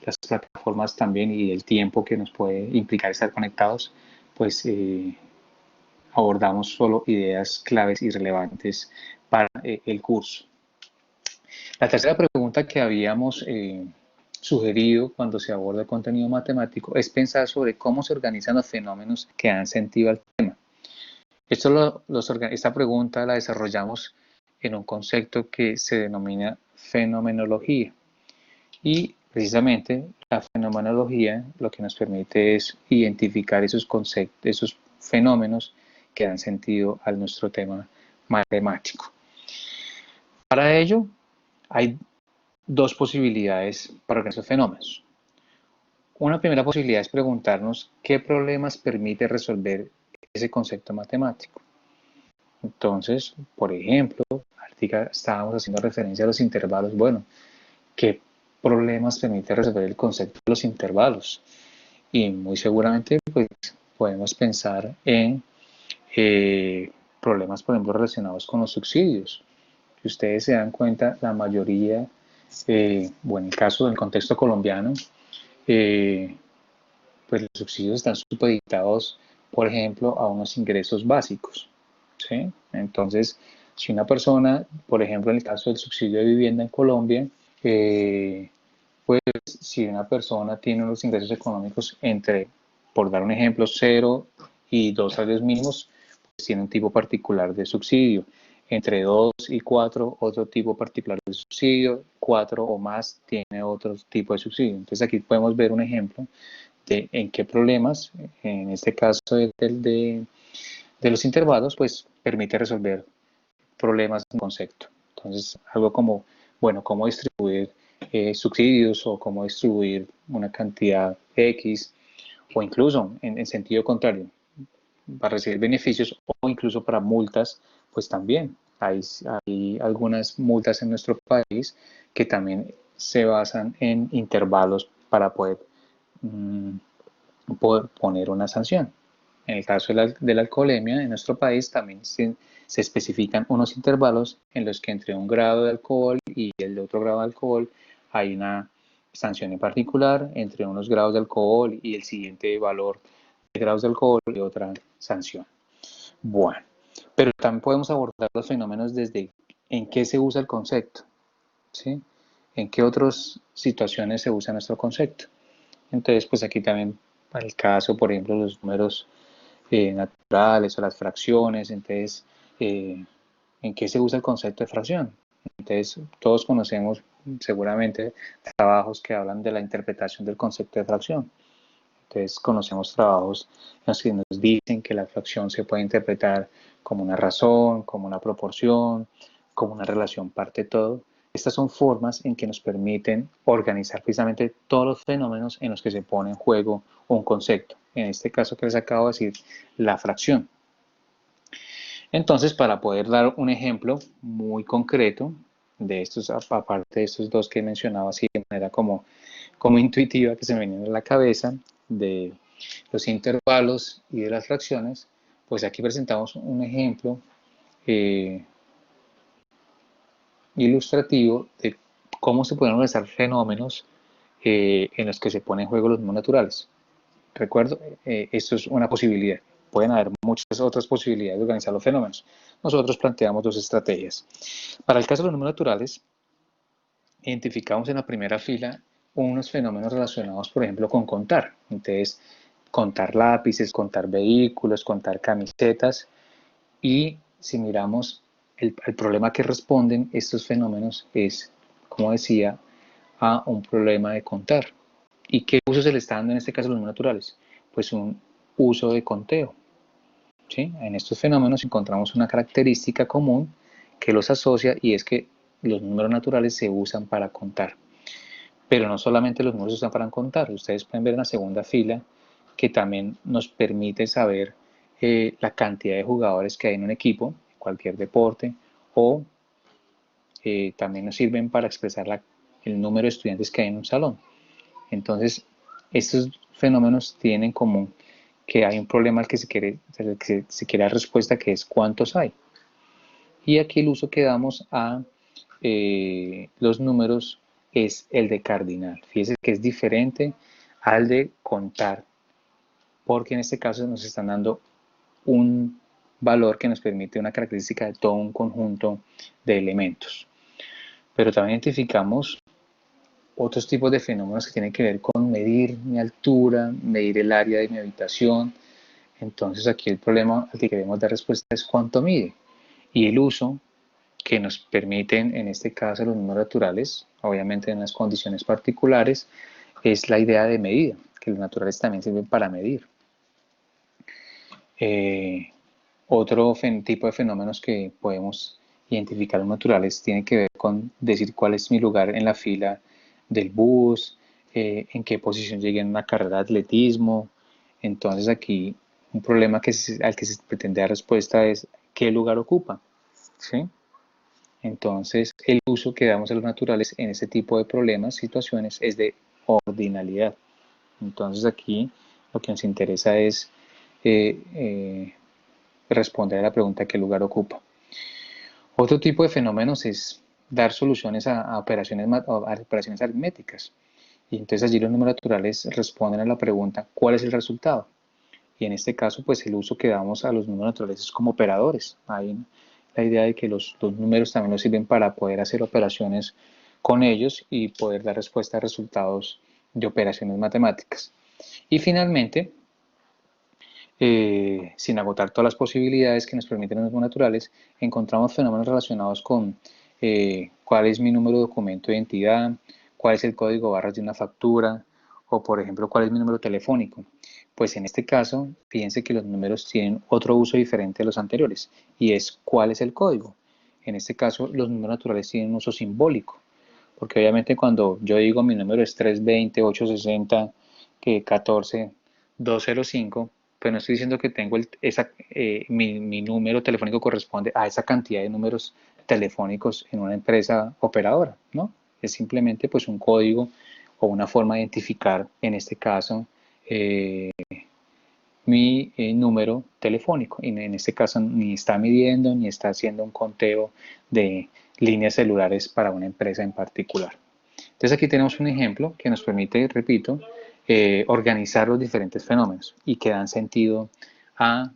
las plataformas también y el tiempo que nos puede implicar estar conectados, pues abordamos solo ideas claves y relevantes para el curso. La tercera pregunta que habíamos sugerido cuando se aborda el contenido matemático es pensar sobre cómo se organizan los fenómenos que dan sentido al tema. Esta pregunta la desarrollamos en un concepto que se denomina fenomenología. Y precisamente la fenomenología lo que nos permite es identificar esos conceptos, esos fenómenos que dan sentido a nuestro tema matemático. Para ello, hay dos posibilidades para esos fenómenos. Una primera posibilidad es preguntarnos qué problemas permite resolver ese concepto matemático. Entonces, por ejemplo, ahorita estábamos haciendo referencia a los intervalos. Bueno, ¿qué problemas permite resolver el concepto de los intervalos? Y muy seguramente pues, podemos pensar en problemas, por ejemplo, relacionados con los subsidios. Si ustedes se dan cuenta, la mayoría, bueno, en el caso del contexto colombiano, pues los subsidios están supeditados, por ejemplo, a unos ingresos básicos, ¿sí? Entonces, si una persona, por ejemplo, en el caso del subsidio de vivienda en Colombia, pues si una persona tiene unos ingresos económicos entre, por dar un ejemplo, 0 y 2 salarios mínimos, pues tiene un tipo particular de subsidio. Entre 2 y 4, otro tipo particular de subsidio. 4 o más tiene otro tipo de subsidio. Entonces aquí podemos ver un ejemplo de en qué problemas, en este caso de los intervalos, pues permite resolver problemas en concepto. Entonces, algo como, bueno, cómo distribuir subsidios o cómo distribuir una cantidad X, o incluso en sentido contrario, para recibir beneficios o incluso para multas, pues también hay algunas multas en nuestro país que también se basan en intervalos para poder poner una sanción. En el caso de la alcoholemia, en nuestro país también se especifican unos intervalos en los que entre un grado de alcohol y el de otro grado de alcohol hay una sanción en particular, entre unos grados de alcohol y el siguiente valor de grados de alcohol y otra sanción. Bueno, pero también podemos abordar los fenómenos desde en qué se usa el concepto, ¿sí? En qué otras situaciones se usa nuestro concepto. Entonces, pues aquí también, para el caso, por ejemplo, los números naturales o las fracciones, entonces, ¿en qué se usa el concepto de fracción? Entonces, todos conocemos seguramente trabajos que hablan de la interpretación del concepto de fracción. Entonces conocemos trabajos en los que nos dicen que la fracción se puede interpretar como una razón, como una proporción, como una relación parte-todo. Estas son formas en que nos permiten organizar precisamente todos los fenómenos en los que se pone en juego un concepto. En este caso que les acabo de decir, la fracción. Entonces, para poder dar un ejemplo muy concreto de estos, aparte de estos dos que he mencionado así de manera como intuitiva que se me viene a la cabeza, de los intervalos y de las fracciones, pues aquí presentamos un ejemplo ilustrativo de cómo se pueden organizar fenómenos en los que se ponen en juego los números naturales. Recuerdo, esto es una posibilidad. Pueden haber muchas otras posibilidades de organizar los fenómenos. Nosotros planteamos dos estrategias. Para el caso de los números naturales, identificamos en la primera fila unos fenómenos relacionados, por ejemplo, con contar. Entonces, contar lápices, contar vehículos, contar camisetas. Y si miramos el problema que responden estos fenómenos es, como decía, a un problema de contar. ¿Y qué uso se le está dando en este caso a los números naturales? Pues un uso de conteo. ¿Sí? En estos fenómenos encontramos una característica común que los asocia y es que los números naturales se usan para contar. Pero no solamente los números se usan para contar, ustedes pueden ver en la segunda fila que también nos permite saber la cantidad de jugadores que hay en un equipo, cualquier deporte, o también nos sirven para expresar el número de estudiantes que hay en un salón. Entonces, estos fenómenos tienen en común que hay un problema al que se quiere dar respuesta, que es cuántos hay. Y aquí el uso que damos a los números es el de cardinal. Fíjense que es diferente al de contar, porque en este caso nos están dando un valor que nos permite una característica de todo un conjunto de elementos. Pero también identificamos otros tipos de fenómenos que tienen que ver con medir mi altura, medir el área de mi habitación. Entonces aquí el problema al que queremos dar respuesta es cuánto mide. Y el uso que nos permiten, en este caso los números naturales, obviamente en las condiciones particulares, es la idea de medida, que los naturales también sirven para medir. Otro tipo de fenómenos que podemos identificar los naturales tiene que ver con decir cuál es mi lugar en la fila del bus, en qué posición llegué en una carrera de atletismo. Entonces aquí un problema al que se pretende dar respuesta es qué lugar ocupa, ¿sí? Entonces el uso que damos a los naturales en este tipo de problemas, situaciones, es de ordinalidad. Entonces aquí lo que nos interesa es responder a la pregunta qué lugar ocupa. Otro tipo de fenómenos es dar soluciones a operaciones aritméticas. Y entonces allí los números naturales responden a la pregunta ¿cuál es el resultado? Y en este caso, pues el uso que damos a los números naturales es como operadores. Hay la idea de que los números también nos sirven para poder hacer operaciones con ellos y poder dar respuesta a resultados de operaciones matemáticas. Y finalmente, sin agotar todas las posibilidades que nos permiten los números naturales, encontramos fenómenos relacionados con cuál es mi número de documento de identidad, cuál es el código barras de una factura, o por ejemplo, cuál es mi número telefónico. Pues en este caso, fíjense que los números tienen otro uso diferente a los anteriores, y es cuál es el código. En este caso, los números naturales tienen un uso simbólico, porque obviamente cuando yo digo mi número es 320-860, 14-205, pues no estoy diciendo que tengo mi número telefónico corresponde a esa cantidad de números telefónicos en una empresa operadora, ¿no? Es simplemente pues un código o una forma de identificar, en este caso, mi número telefónico. Y en este caso ni está midiendo ni está haciendo un conteo de líneas celulares para una empresa en particular. Entonces aquí tenemos un ejemplo que nos permite, repito, organizar los diferentes fenómenos y que dan sentido a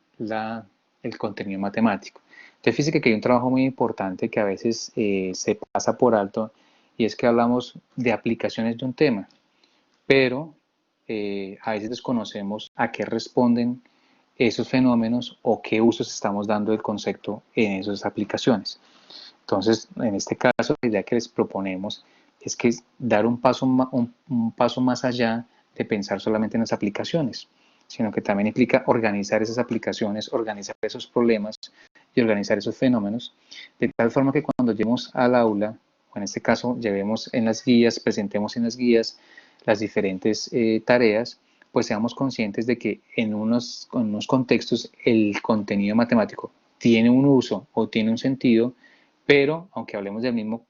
el contenido matemático. Entonces fíjense que aquí hay un trabajo muy importante que a veces se pasa por alto y es que hablamos de aplicaciones de un tema, pero a veces desconocemos a qué responden esos fenómenos o qué usos estamos dando del concepto en esas aplicaciones. Entonces, en este caso, la idea que les proponemos es que dar un paso más allá de pensar solamente en las aplicaciones, sino que también implica organizar esas aplicaciones, organizar esos problemas y organizar esos fenómenos, de tal forma que cuando lleguemos al aula, o en este caso llevemos en las guías, presentemos en las guías las diferentes tareas, pues seamos conscientes de que en unos contextos el contenido matemático tiene un uso o tiene un sentido, pero aunque hablemos del mismo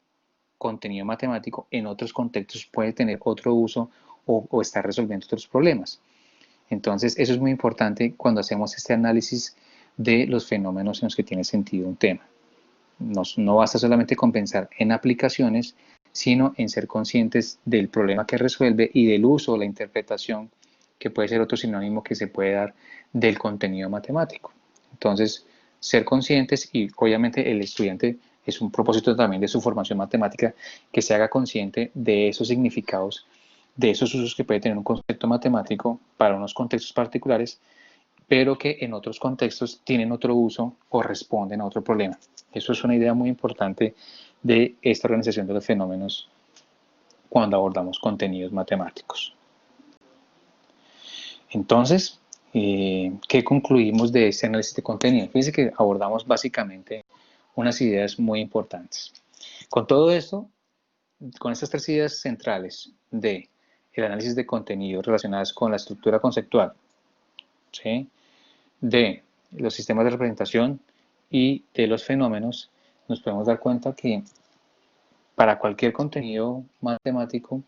contenido matemático, en otros contextos puede tener otro uso o estar resolviendo otros problemas. Entonces, eso es muy importante cuando hacemos este análisis de los fenómenos en los que tiene sentido un tema. No basta solamente con pensar en aplicaciones, sino en ser conscientes del problema que resuelve y del uso o la interpretación, que puede ser otro sinónimo que se puede dar del contenido matemático. Entonces, ser conscientes, y obviamente el estudiante es un propósito también de su formación matemática, que se haga consciente de esos significados, de esos usos que puede tener un concepto matemático para unos contextos particulares, pero que en otros contextos tienen otro uso o responden a otro problema. Eso es una idea muy importante de esta organización de los fenómenos cuando abordamos contenidos matemáticos. Entonces, ¿qué concluimos de este análisis de contenido? Fíjense que abordamos básicamente unas ideas muy importantes. Con todo esto, con estas tres ideas centrales de el análisis de contenido relacionadas con la estructura conceptual, ¿sí?, de los sistemas de representación y de los fenómenos, nos podemos dar cuenta que para cualquier contenido matemático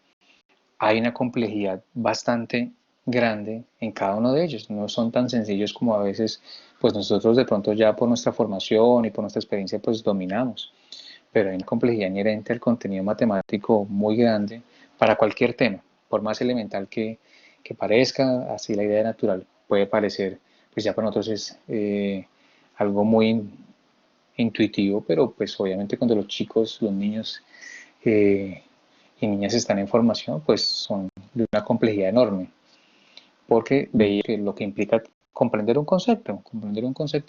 hay una complejidad bastante grande en cada uno de ellos. No son tan sencillos como a veces pues nosotros de pronto ya por nuestra formación y por nuestra experiencia pues dominamos. Pero hay una complejidad inherente al contenido matemático muy grande para cualquier tema, por más elemental que parezca, así la idea natural puede parecer, pues ya para nosotros es algo muy intuitivo, pero pues obviamente cuando los chicos, los niños y niñas están en formación, pues son de una complejidad enorme, porque veía que lo que implica comprender un concepto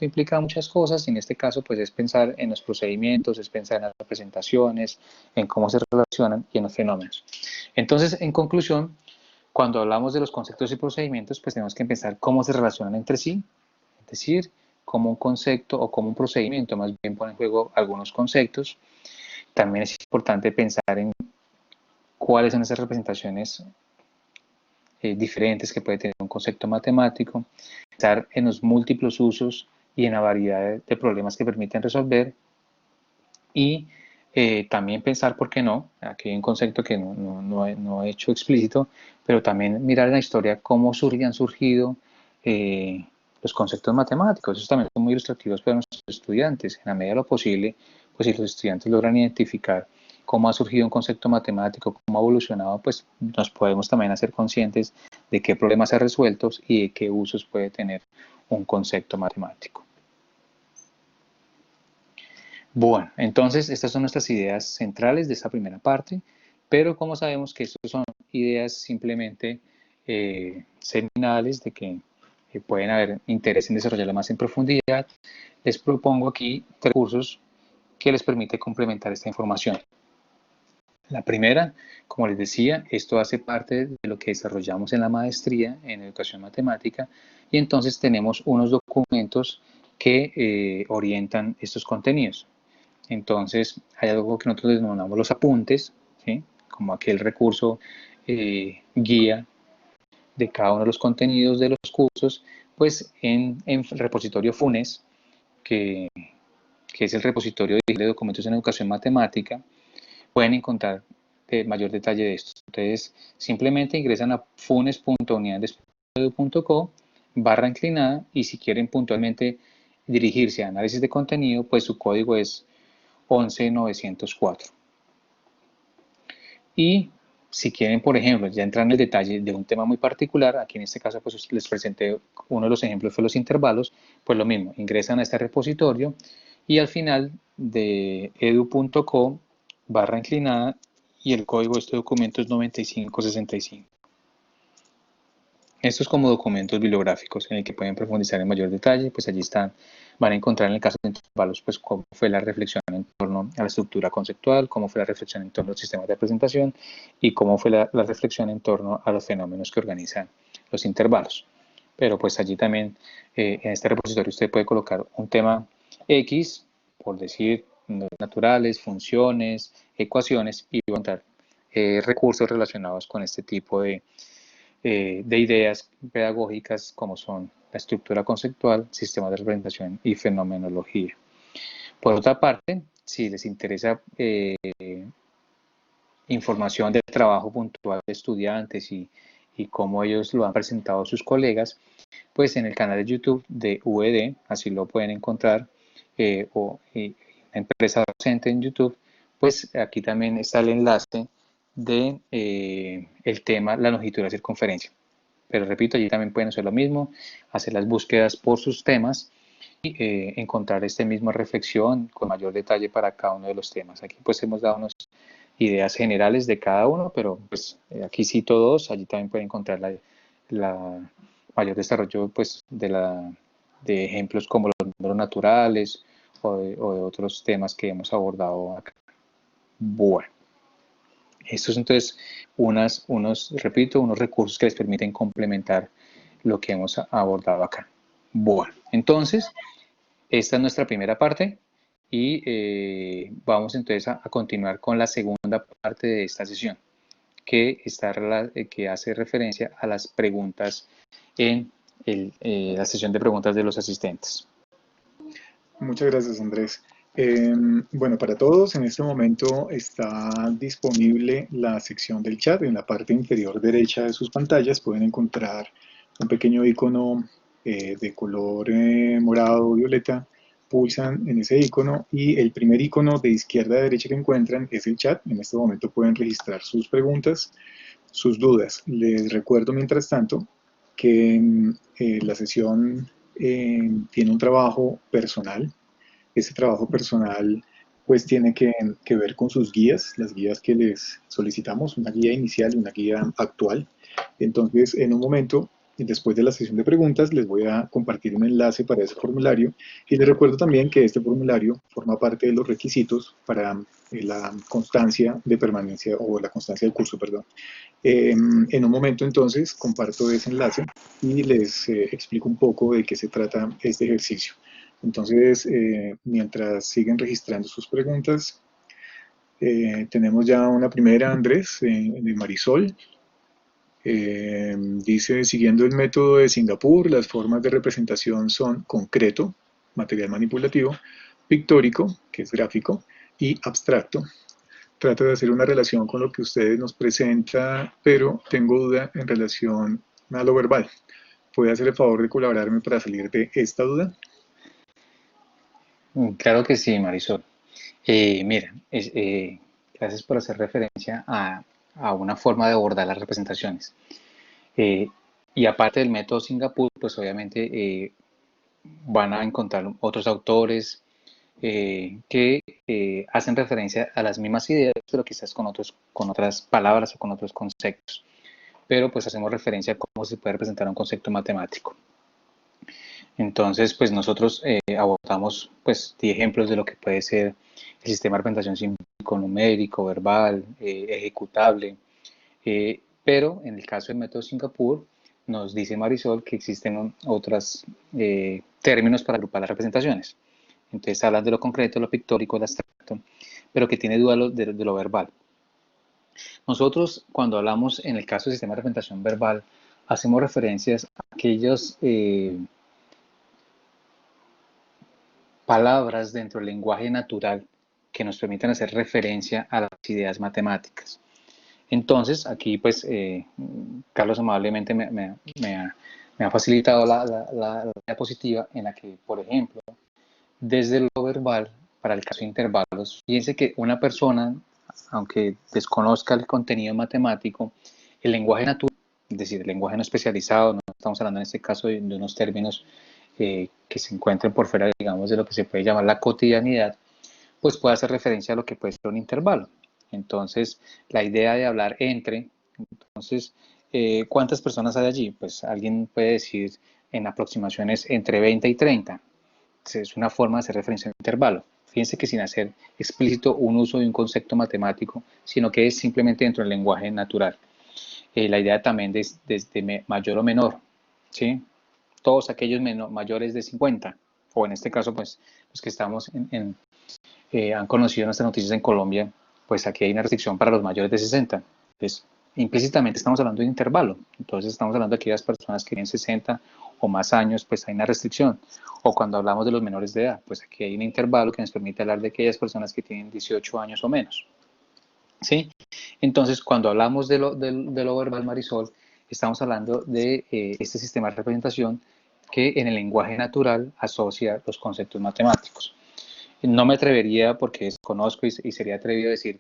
implica muchas cosas, y en este caso pues es pensar en los procedimientos, es pensar en las representaciones, en cómo se relacionan y en los fenómenos. Entonces, en conclusión, cuando hablamos de los conceptos y procedimientos, pues tenemos que pensar cómo se relacionan entre sí, es decir, cómo un concepto o cómo un procedimiento más bien pone en juego algunos conceptos. También es importante pensar en cuáles son esas representaciones diferentes que puede tener un concepto matemático, pensar en los múltiplos usos y en la variedad de problemas que permiten resolver, y también pensar, ¿por qué no? Aquí hay un concepto que no he hecho explícito, pero también mirar en la historia cómo han surgido los conceptos matemáticos. Esos también son muy ilustrativos para nuestros estudiantes. En la medida de lo posible, pues si los estudiantes logran identificar cómo ha surgido un concepto matemático, cómo ha evolucionado, pues nos podemos también hacer conscientes de qué problemas se han resuelto y de qué usos puede tener un concepto matemático. Bueno, entonces estas son nuestras ideas centrales de esta primera parte, pero como sabemos que estas son ideas simplemente seminales, de que pueden haber interés en desarrollarla más en profundidad, les propongo aquí tres cursos que les permite complementar esta información. La primera, como les decía, esto hace parte de lo que desarrollamos en la maestría en educación matemática, y entonces tenemos unos documentos que orientan estos contenidos. Entonces, hay algo que nosotros denominamos los apuntes, ¿sí?, como aquel recurso guía de cada uno de los contenidos de los cursos, pues en el repositorio FUNES, que es el repositorio de documentos en educación matemática, pueden encontrar mayor detalle de esto. Entonces, simplemente ingresan a funes.unidades.edu.co/inclinada, y si quieren puntualmente dirigirse a análisis de contenido, pues su código es 11904. Y si quieren, por ejemplo, ya entrar en el detalle de un tema muy particular, aquí en este caso pues les presenté uno de los ejemplos, fue los intervalos, pues lo mismo, ingresan a este repositorio y al final de edu.co/inclinada, y el código de este documento es 9565. Estos como documentos bibliográficos en el que pueden profundizar en mayor detalle, pues allí están van a encontrar en el caso de intervalos, pues cómo fue la reflexión en torno a la estructura conceptual, cómo fue la reflexión en torno al sistema de representación y cómo fue la reflexión en torno a los fenómenos que organizan los intervalos. Pero pues allí también, en este repositorio usted puede colocar un tema X, por decir, naturales, funciones, ecuaciones, y encontrar recursos relacionados con este tipo de ideas pedagógicas como son la estructura conceptual, sistemas de representación y fenomenología. Por otra parte, si les interesa información del trabajo puntual de estudiantes y cómo ellos lo han presentado a sus colegas, pues en el canal de YouTube de UED, así lo pueden encontrar, o empresa docente en YouTube, pues aquí también está el enlace de el tema la longitud de la circunferencia. Pero repito, allí también pueden hacer lo mismo, hacer las búsquedas por sus temas y encontrar esta misma reflexión con mayor detalle para cada uno de los temas. Aquí pues hemos dado unas ideas generales de cada uno, pero pues aquí cito dos, allí también pueden encontrar la mayor desarrollo pues de ejemplos como los números naturales o de otros temas que hemos abordado acá. Bueno. Estos entonces repito, unos recursos que les permiten complementar lo que hemos abordado acá. Bueno, entonces, esta es nuestra primera parte y vamos entonces a continuar con la segunda parte de esta sesión, que hace referencia a las preguntas en la sesión de preguntas de los asistentes. Muchas gracias, Andrés. Bueno, para todos, en este momento está disponible la sección del chat. En la parte inferior derecha de sus pantallas pueden encontrar un pequeño icono de color morado o violeta. Pulsan en ese icono y el primer icono de izquierda a derecha que encuentran es el chat. En este momento pueden registrar sus preguntas, sus dudas. Les recuerdo, mientras tanto, que la sesión tiene un trabajo personal. Ese trabajo personal pues tiene que ver con sus guías, las guías que les solicitamos, una guía inicial y una guía actual. Entonces, en un momento, después de la sesión de preguntas, les voy a compartir un enlace para ese formulario y les recuerdo también que este formulario forma parte de los requisitos para la constancia de permanencia o la constancia del curso, perdón. En un momento entonces comparto ese enlace y les explico un poco de qué se trata este ejercicio. Entonces, mientras siguen registrando sus preguntas, tenemos ya una primera, Andrés, de Marisol. Dice, siguiendo el método de Singapur, las formas de representación son concreto, material manipulativo, pictórico, que es gráfico, y abstracto. Trato de hacer una relación con lo que ustedes nos presentan, pero tengo duda en relación a lo verbal. ¿Puede hacer el favor de colaborarme para salir de esta duda? Claro que sí, Marisol. Mira, gracias por hacer referencia a una forma de abordar las representaciones. Y aparte del método Singapur, pues obviamente van a encontrar otros autores que hacen referencia a las mismas ideas, pero quizás con otras palabras o con otros conceptos. Pero pues hacemos referencia a cómo se puede representar un concepto matemático. Entonces, pues nosotros abordamos pues 10 ejemplos de lo que puede ser el sistema de representación simbólico, numérico, verbal, ejecutable, pero en el caso del método Singapur, nos dice Marisol que existen otros términos para agrupar las representaciones. Entonces hablan de lo concreto, lo pictórico, lo abstracto, pero que tiene duda de lo verbal. Nosotros, cuando hablamos en el caso del sistema de representación verbal, hacemos referencias a aquellos palabras dentro del lenguaje natural que nos permiten hacer referencia a las ideas matemáticas. Entonces, aquí pues Carlos amablemente me ha facilitado la diapositiva en la que, por ejemplo, desde lo verbal, para el caso de intervalos, fíjense que una persona, aunque desconozca el contenido matemático, el lenguaje natural, es decir, el lenguaje no especializado, no estamos hablando en este caso de unos términos que se encuentren por fuera, digamos, de lo que se puede llamar la cotidianidad, pues puede hacer referencia a lo que puede ser un intervalo. Entonces, la idea de hablar entonces, ¿cuántas personas hay allí? Pues alguien puede decir en aproximaciones entre 20 y 30. es una forma de hacer referencia a un intervalo. Fíjense que sin hacer explícito un uso de un concepto matemático, sino que es simplemente dentro del lenguaje natural. La idea también desde mayor o menor, ¿sí? Todos aquellos mayores de 50, o en este caso, pues, los que estamos han conocido nuestras noticias en Colombia, pues aquí hay una restricción para los mayores de 60. Entonces, implícitamente estamos hablando de intervalo. Entonces, estamos hablando de aquellas personas que tienen 60 o más años, pues hay una restricción. O cuando hablamos de los menores de edad, pues aquí hay un intervalo que nos permite hablar de aquellas personas que tienen 18 años o menos. ¿Sí? Entonces, cuando hablamos de lo verbal, Marisol, estamos hablando de este sistema de representación que en el lenguaje natural asocia los conceptos matemáticos. No me atrevería, porque desconozco y sería atrevido a decir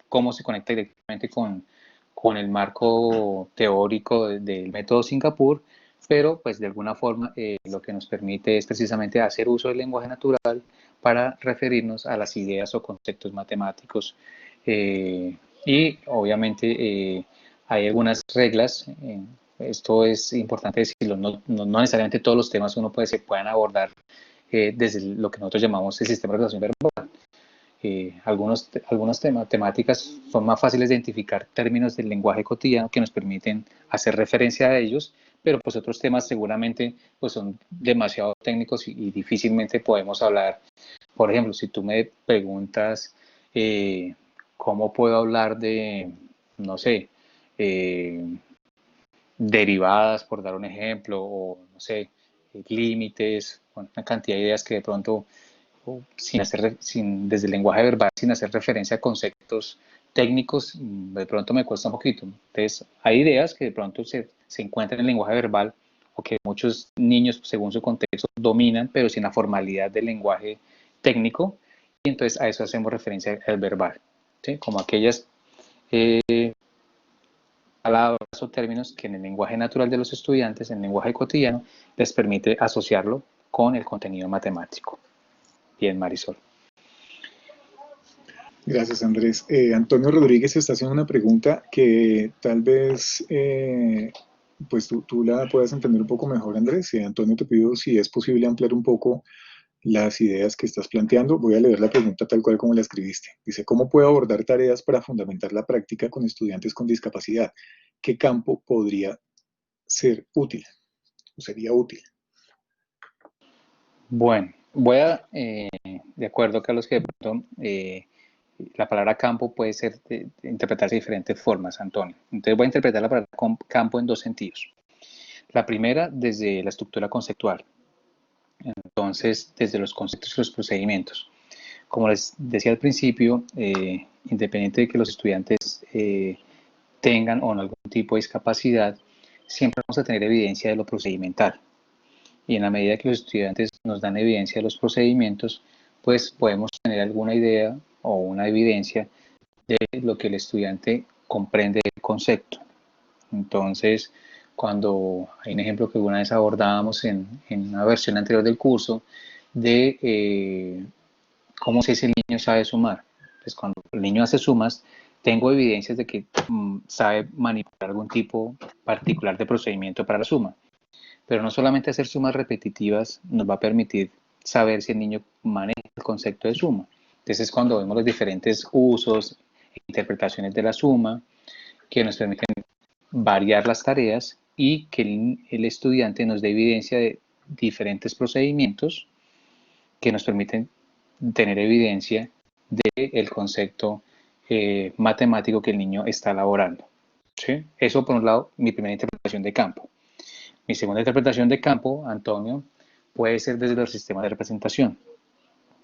cómo se conecta directamente con el marco teórico del método Singapur, pero pues de alguna forma lo que nos permite es precisamente hacer uso del lenguaje natural para referirnos a las ideas o conceptos matemáticos. Y obviamente hay algunas reglas, esto es importante decirlo, no necesariamente todos los temas se puedan abordar desde lo que nosotros llamamos el sistema de relación verbal. Algunas temáticas son más fáciles de identificar términos del lenguaje cotidiano que nos permiten hacer referencia a ellos, pero pues otros temas seguramente pues son demasiado técnicos y difícilmente podemos hablar. Por ejemplo, si tú me preguntas cómo puedo hablar de, no sé, derivadas, por dar un ejemplo, o no sé, límites, bueno, una cantidad de ideas que de pronto desde el lenguaje verbal, sin hacer referencia a conceptos técnicos, de pronto me cuesta un poquito. Entonces, hay ideas que de pronto se encuentran en el lenguaje verbal o que muchos niños, según su contexto, dominan, pero sin la formalidad del lenguaje técnico, y entonces a eso hacemos referencia al verbal, ¿sí? Como aquellas palabras o términos que en el lenguaje natural de los estudiantes, en el lenguaje cotidiano, les permite asociarlo con el contenido matemático. Bien, Marisol. Gracias, Andrés. Antonio Rodríguez está haciendo una pregunta que tal vez pues tú la puedas entender un poco mejor, Andrés. Antonio, te pido si es posible ampliar un poco las ideas que estás planteando. Voy a leer la pregunta tal cual como la escribiste. Dice, ¿cómo puedo abordar tareas para fundamentar la práctica con estudiantes con discapacidad? ¿Qué campo podría ser útil o sería útil? Bueno, voy a, de acuerdo, Carlos, que de pronto la palabra campo puede ser interpretarse de diferentes formas, Antonio. Entonces voy a interpretar la palabra campo en dos sentidos. La primera, desde la estructura conceptual. Entonces, desde los conceptos y los procedimientos. Como les decía al principio, independiente de que los estudiantes tengan o no algún tipo de discapacidad, siempre vamos a tener evidencia de lo procedimental. Y en la medida que los estudiantes nos dan evidencia de los procedimientos, pues podemos tener alguna idea o una evidencia de lo que el estudiante comprende del concepto. Entonces, cuando hay un ejemplo que alguna vez abordábamos en una versión anterior del curso, de cómo sé si el niño sabe sumar. Pues cuando el niño hace sumas, tengo evidencias de que sabe manipular algún tipo particular de procedimiento para la suma. Pero no solamente hacer sumas repetitivas nos va a permitir saber si el niño maneja el concepto de suma. Entonces es cuando vemos los diferentes usos e interpretaciones de la suma que nos permiten variar las tareas y que el estudiante nos dé evidencia de diferentes procedimientos que nos permiten tener evidencia del concepto matemático que el niño está elaborando. ¿Sí? Eso por un lado, mi primera interpretación de campo. Mi segunda interpretación de campo, Antonio, puede ser desde los sistemas de representación.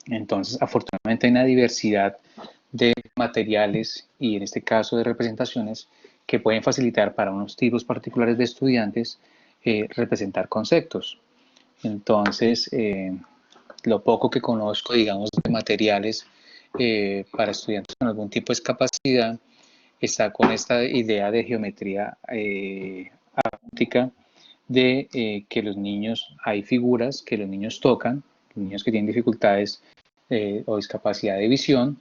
Entonces, afortunadamente hay una diversidad de materiales y en este caso de representaciones que pueden facilitar para unos tipos particulares de estudiantes representar conceptos. Entonces, lo poco que conozco, digamos, de materiales para estudiantes con algún tipo de discapacidad está con esta idea de geometría óptica de que los niños, hay figuras que los niños tocan, los niños que tienen dificultades o discapacidad de visión,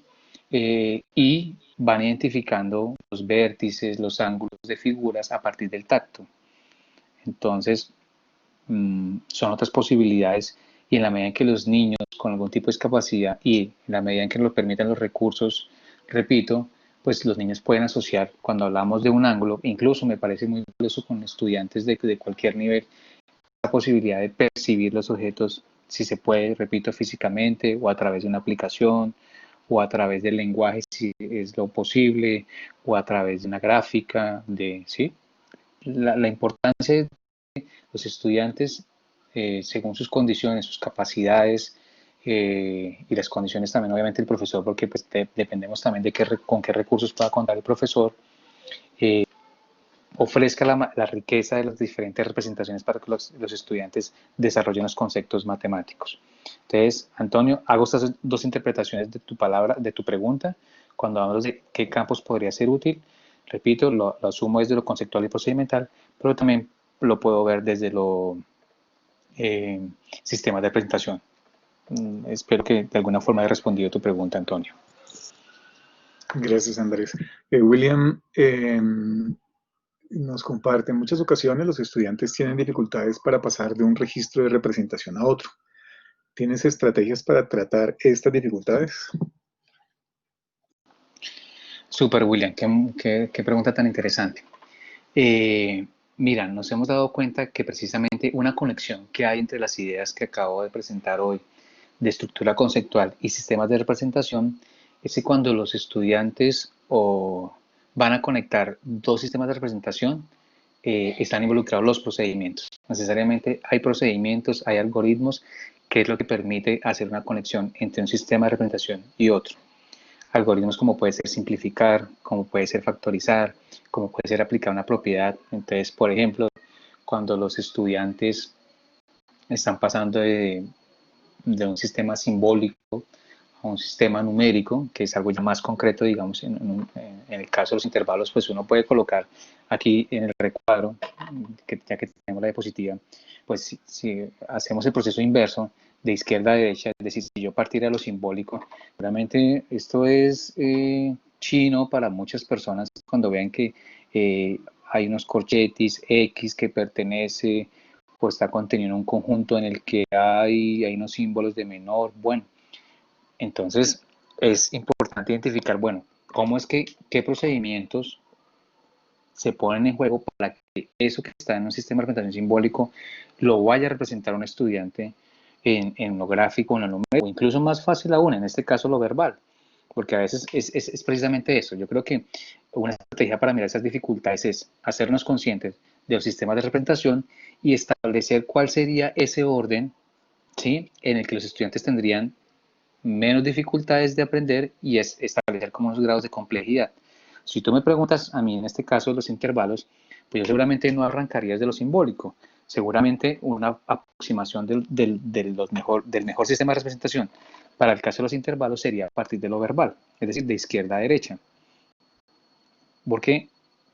y van identificando los vértices, los ángulos de figuras a partir del tacto. Entonces, son otras posibilidades y en la medida en que los niños con algún tipo de discapacidad y en la medida en que lo permitan los recursos, repito, pues los niños pueden asociar, cuando hablamos de un ángulo, incluso me parece muy valioso con estudiantes de cualquier nivel, la posibilidad de percibir los objetos, si se puede, repito, físicamente o a través de una aplicación o a través del lenguaje, si es lo posible, o a través de una gráfica, ¿sí? La importancia de los estudiantes, según sus condiciones, sus capacidades, y las condiciones también obviamente del profesor, porque pues dependemos también de con qué recursos pueda contar el profesor, ofrezca la riqueza de las diferentes representaciones para que los estudiantes desarrollen los conceptos matemáticos. Entonces, Antonio, hago estas dos interpretaciones de tu palabra, de tu pregunta. Cuando hablamos de qué campos podría ser útil, repito, lo asumo desde lo conceptual y procedimental, pero también lo puedo ver desde lo sistemas de presentación. Espero que de alguna forma haya respondido tu pregunta, Antonio. Gracias, Andrés. William nos comparte, en muchas ocasiones los estudiantes tienen dificultades para pasar de un registro de representación a otro. ¿Tienes estrategias para tratar estas dificultades? Súper, William, qué pregunta tan interesante. Mira, nos hemos dado cuenta que precisamente una conexión que hay entre las ideas que acabo de presentar hoy de estructura conceptual y sistemas de representación es que cuando los estudiantes van a conectar dos sistemas de representación, están involucrados los procedimientos. Necesariamente hay procedimientos, hay algoritmos, que es lo que permite hacer una conexión entre un sistema de representación y otro. Algoritmos como puede ser simplificar, como puede ser factorizar, como puede ser aplicar una propiedad. Entonces, por ejemplo, cuando los estudiantes están pasando de un sistema simbólico a un sistema numérico, que es algo ya más concreto, digamos, en el caso de los intervalos, pues uno puede colocar aquí en el recuadro, ya que tenemos la diapositiva, pues si hacemos el proceso inverso, de izquierda a derecha, es decir, si yo partiera de lo simbólico, realmente esto es chino para muchas personas cuando vean que hay unos corchetes X que pertenece o está contenido en un conjunto en el que hay unos símbolos de menor. Bueno, entonces es importante identificar, bueno, cómo es que, qué procedimientos se ponen en juego para que eso que está en un sistema de representación simbólico lo vaya a representar un estudiante en lo gráfico, en lo numérico, o incluso más fácil aún, en este caso lo verbal, porque a veces es precisamente eso. Yo creo que una estrategia para mirar esas dificultades es hacernos conscientes de los sistemas de representación y establecer cuál sería ese orden, ¿sí?, en el que los estudiantes tendrían menos dificultades de aprender y es establecer como unos grados de complejidad. Si tú me preguntas a mí en este caso los intervalos, pues yo seguramente no arrancaría desde lo simbólico, seguramente una aproximación del mejor sistema de representación para el caso de los intervalos sería a partir de lo verbal, es decir, de izquierda a derecha, porque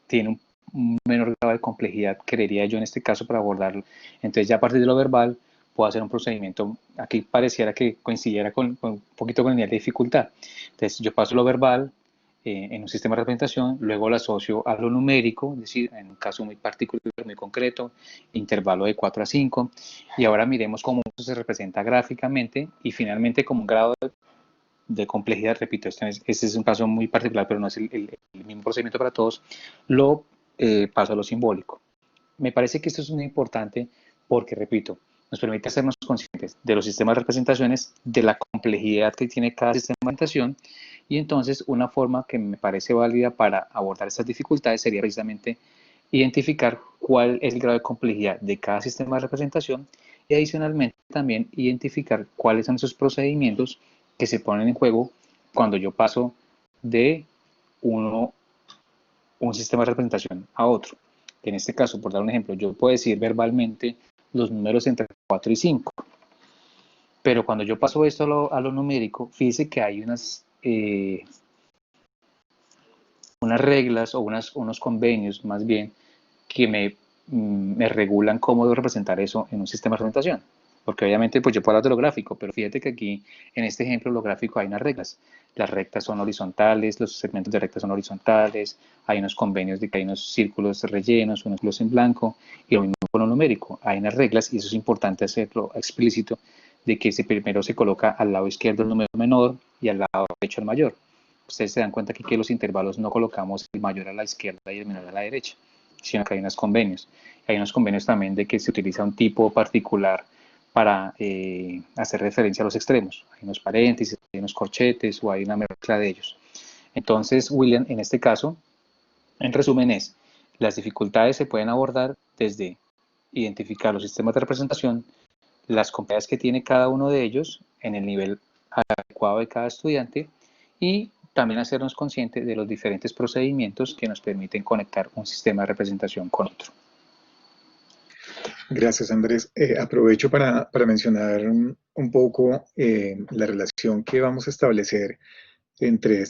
tiene un menor grado de complejidad, creería yo en este caso, para abordarlo. Entonces ya a partir de lo verbal puedo hacer un procedimiento, aquí pareciera que coincidiera con un poquito con el nivel de dificultad. Entonces yo paso lo verbal en un sistema de representación, luego lo asocio a lo numérico, es decir, en un caso muy particular, muy concreto, intervalo de 4 a 5, y ahora miremos cómo eso se representa gráficamente y finalmente como un grado de complejidad, repito, este es un caso muy particular, pero no es el mismo procedimiento para todos, lo paso a lo simbólico. Me parece que esto es muy importante porque, repito, nos permite hacernos conscientes de los sistemas de representaciones, de la complejidad que tiene cada sistema de representación, y entonces una forma que me parece válida para abordar estas dificultades sería precisamente identificar cuál es el grado de complejidad de cada sistema de representación y adicionalmente también identificar cuáles son esos procedimientos que se ponen en juego cuando yo paso de un sistema de representación a otro. En este caso, por dar un ejemplo, yo puedo decir verbalmente los números entre 4 y 5, pero cuando yo paso esto a lo numérico, fíjese que hay unas reglas o unos convenios más bien que me regulan cómo debo representar eso en un sistema de representación. Porque obviamente pues yo puedo hablar de lo gráfico, pero fíjate que aquí en este ejemplo lo gráfico hay unas reglas. Las rectas son horizontales, los segmentos de rectas son horizontales, hay unos convenios de que hay unos círculos rellenos, unos círculos en blanco, y lo mismo con lo numérico. Hay unas reglas y eso es importante hacerlo explícito de que primero se coloca al lado izquierdo el número menor y al lado derecho el mayor. Ustedes se dan cuenta que aquí en los intervalos no colocamos el mayor a la izquierda y el menor a la derecha, sino que hay unos convenios. Hay unos convenios también de que se utiliza un tipo particular para hacer referencia a los extremos. Hay unos paréntesis, hay unos corchetes o hay una mezcla de ellos. Entonces, William, en este caso, en resumen es, las dificultades se pueden abordar desde identificar los sistemas de representación, las complejidades que tiene cada uno de ellos en el nivel adecuado de cada estudiante y también hacernos conscientes de los diferentes procedimientos que nos permiten conectar un sistema de representación con otro. Gracias, Andrés. Aprovecho para mencionar un poco la relación que vamos a establecer entre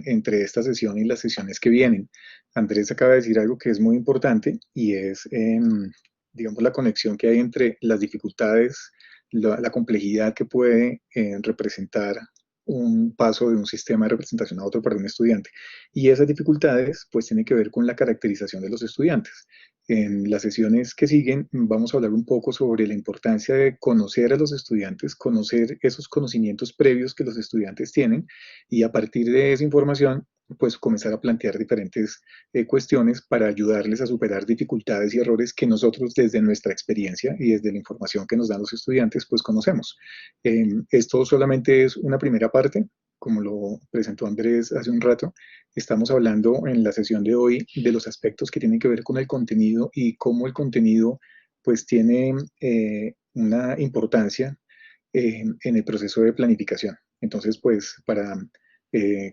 entre esta sesión y las sesiones que vienen. Andrés acaba de decir algo que es muy importante y es, digamos, la conexión que hay entre las dificultades, la complejidad que puede representar un paso de un sistema de representación a otro para un estudiante. Y esas dificultades, pues, tienen que ver con la caracterización de los estudiantes. En las sesiones que siguen vamos a hablar un poco sobre la importancia de conocer a los estudiantes, conocer esos conocimientos previos que los estudiantes tienen y a partir de esa información pues comenzar a plantear diferentes cuestiones para ayudarles a superar dificultades y errores que nosotros desde nuestra experiencia y desde la información que nos dan los estudiantes pues conocemos. Esto solamente es una primera parte, como lo presentó Andrés hace un rato. Estamos hablando en la sesión de hoy de los aspectos que tienen que ver con el contenido y cómo el contenido pues tiene una importancia en el proceso de planificación. Entonces, pues para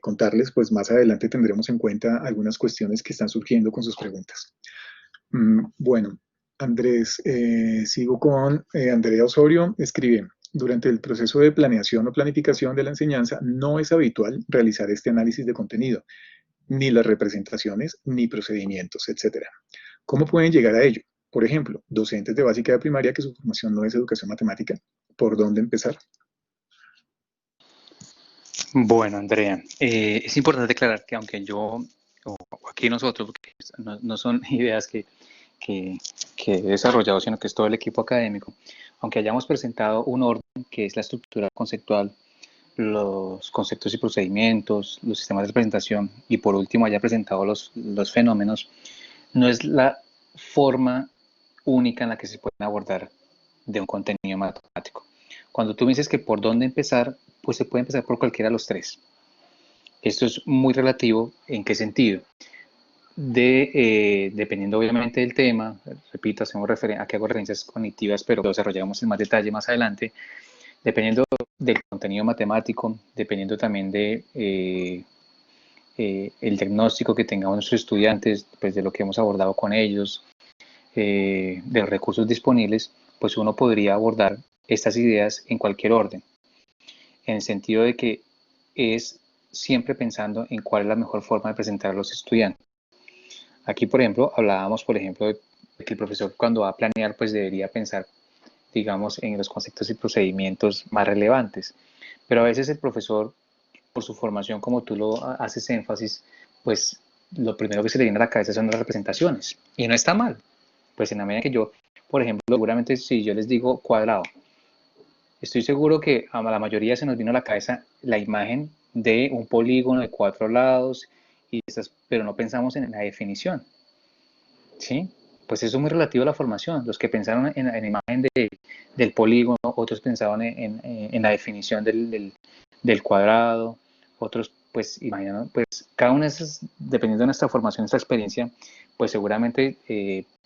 contarles, pues más adelante tendremos en cuenta algunas cuestiones que están surgiendo con sus preguntas. Bueno, Andrés, sigo con Andrea Osorio, escribe. Durante el proceso de planeación o planificación de la enseñanza no es habitual realizar este análisis de contenido, ni las representaciones, ni procedimientos, etc. ¿Cómo pueden llegar a ello? Por ejemplo, docentes de básica de primaria que su formación no es educación matemática, ¿por dónde empezar? Bueno, Andrea, es importante aclarar que aunque yo, o aquí nosotros, porque no son ideas que he desarrollado, sino que es todo el equipo académico, aunque hayamos presentado un orden que es la estructura conceptual, los conceptos y procedimientos, los sistemas de representación y por último haya presentado los fenómenos, no es la forma única en la que se pueden abordar de un contenido matemático. Cuando tú me dices que por dónde empezar, pues se puede empezar por cualquiera de los tres. Esto es muy relativo, ¿en qué sentido? Dependiendo obviamente del tema, repito, aquí hago referencias cognitivas, pero lo desarrollamos en más detalle más adelante, dependiendo del contenido matemático, dependiendo también de el diagnóstico que tengamos nuestros estudiantes, pues de lo que hemos abordado con ellos, de los recursos disponibles, pues uno podría abordar estas ideas en cualquier orden, en el sentido de que es siempre pensando en cuál es la mejor forma de presentar a los estudiantes. Aquí, por ejemplo, hablábamos, por ejemplo, de que el profesor cuando va a planear, pues debería pensar, digamos, en los conceptos y procedimientos más relevantes. Pero a veces el profesor, por su formación, como tú lo haces énfasis, pues lo primero que se le viene a la cabeza son las representaciones. Y no está mal. Pues en la medida que yo, por ejemplo, seguramente si yo les digo cuadrado, estoy seguro que a la mayoría se nos vino a la cabeza la imagen de un polígono de 4 lados, pero no pensamos en la definición. ¿Sí? Pues eso es muy relativo a la formación. Los que pensaron en la imagen del polígono, otros pensaban en la definición del cuadrado, otros pues imaginan, pues cada una de esas, dependiendo de nuestra formación, nuestra experiencia, pues seguramente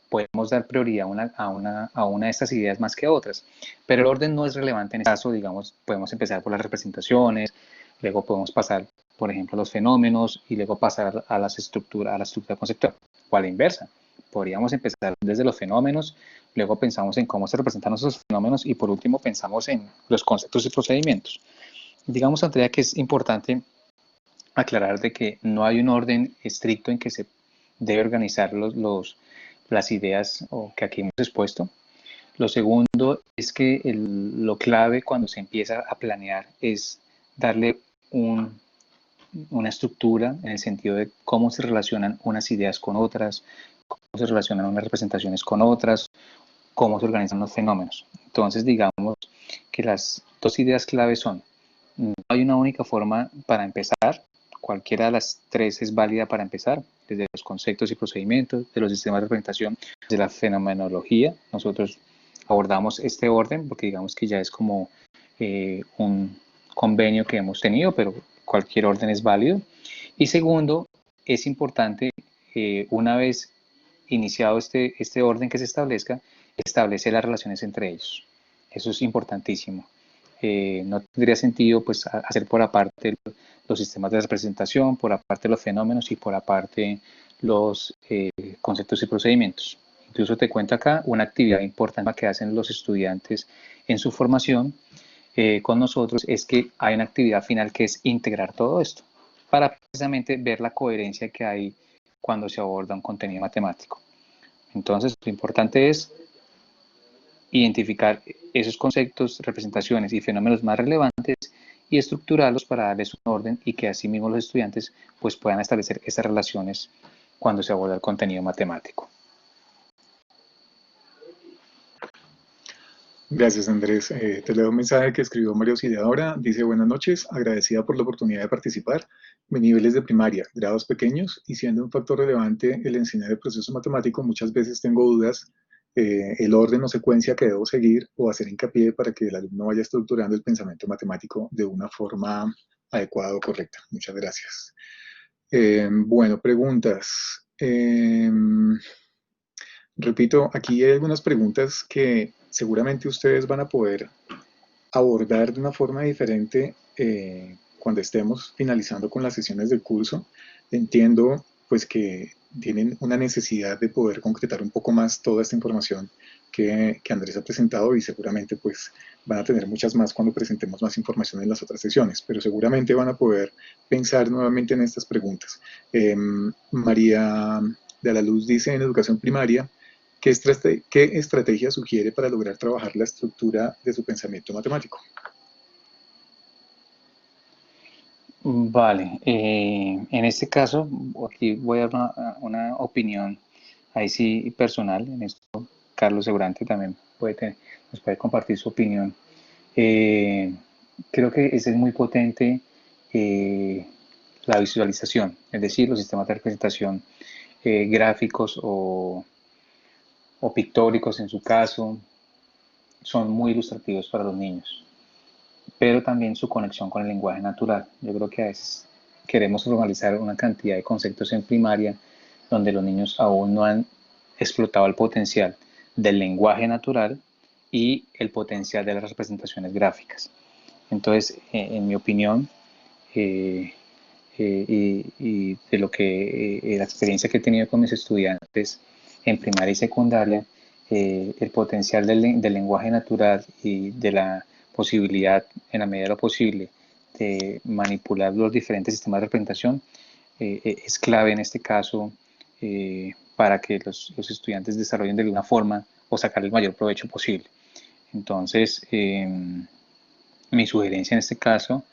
podemos dar prioridad a una de estas ideas más que a otras. Pero el orden no es relevante en este caso, digamos, podemos empezar por las representaciones, luego podemos pasar, por ejemplo, a los fenómenos y luego pasar a la estructura conceptual, o a la inversa. Podríamos empezar desde los fenómenos, luego pensamos en cómo se representan esos fenómenos y por último pensamos en los conceptos y procedimientos. Digamos, Andrea, que es importante aclarar de que no hay un orden estricto en que se debe organizar las ideas que aquí hemos expuesto. Lo segundo es que lo clave cuando se empieza a planear es darle una estructura en el sentido de cómo se relacionan unas ideas con otras, cómo se relacionan unas representaciones con otras, cómo se organizan los fenómenos. Entonces, digamos que las dos ideas claves son, no hay una única forma para empezar, cualquiera de las tres es válida para empezar, desde los conceptos y procedimientos, de los sistemas de representación, de la fenomenología. Nosotros abordamos este orden porque digamos que ya es como un convenio que hemos tenido, pero cualquier orden es válido. Y segundo, es importante, una vez iniciado este orden que se establezca, establecer las relaciones entre ellos. Eso es importantísimo. No tendría sentido pues hacer por aparte los sistemas de representación, por aparte los fenómenos y por aparte los conceptos y procedimientos. Incluso te cuento acá una actividad importante que hacen los estudiantes en su formación con nosotros, es que hay una actividad final que es integrar todo esto para precisamente ver la coherencia que hay cuando se aborda un contenido matemático. Entonces, lo importante es identificar esos conceptos, representaciones y fenómenos más relevantes y estructurarlos para darles un orden y que así mismo los estudiantes pues, puedan establecer esas relaciones cuando se aborda el contenido matemático. Gracias, Andrés. Te leo un mensaje que escribió María Auxiliadora. Dice, buenas noches, agradecida por la oportunidad de participar. Mi nivel es de primaria, grados pequeños, y siendo un factor relevante el enseñar el proceso matemático, muchas veces tengo dudas el orden o secuencia que debo seguir o hacer hincapié para que el alumno vaya estructurando el pensamiento matemático de una forma adecuada o correcta. Muchas gracias. Bueno, preguntas. Repito, aquí hay algunas preguntas que seguramente ustedes van a poder abordar de una forma diferente cuando estemos finalizando con las sesiones del curso. Entiendo pues que tienen una necesidad de poder concretar un poco más toda esta información que Andrés ha presentado y seguramente pues van a tener muchas más cuando presentemos más información en las otras sesiones, pero seguramente van a poder pensar nuevamente en estas preguntas. María de la Luz dice en educación primaria, ¿qué estrategia sugiere para lograr trabajar la estructura de su pensamiento matemático? Vale, en este caso, aquí voy a dar una opinión, ahí sí personal, en esto Carlos seguramente también nos puede compartir su opinión. Creo que ese es muy potente la visualización, es decir, los sistemas de representación gráficos o pictóricos en su caso, son muy ilustrativos para los niños, pero también su conexión con el lenguaje natural. Yo creo que a veces queremos formalizar una cantidad de conceptos en primaria donde los niños aún no han explotado el potencial del lenguaje natural y el potencial de las representaciones gráficas. Entonces, en mi opinión, y de lo que la experiencia que he tenido con mis estudiantes en primaria y secundaria, el potencial del lenguaje natural y de la posibilidad, en la medida de lo posible, de manipular los diferentes sistemas de representación es clave en este caso para que los estudiantes desarrollen de alguna forma o sacar el mayor provecho posible. Entonces, mi sugerencia en este caso,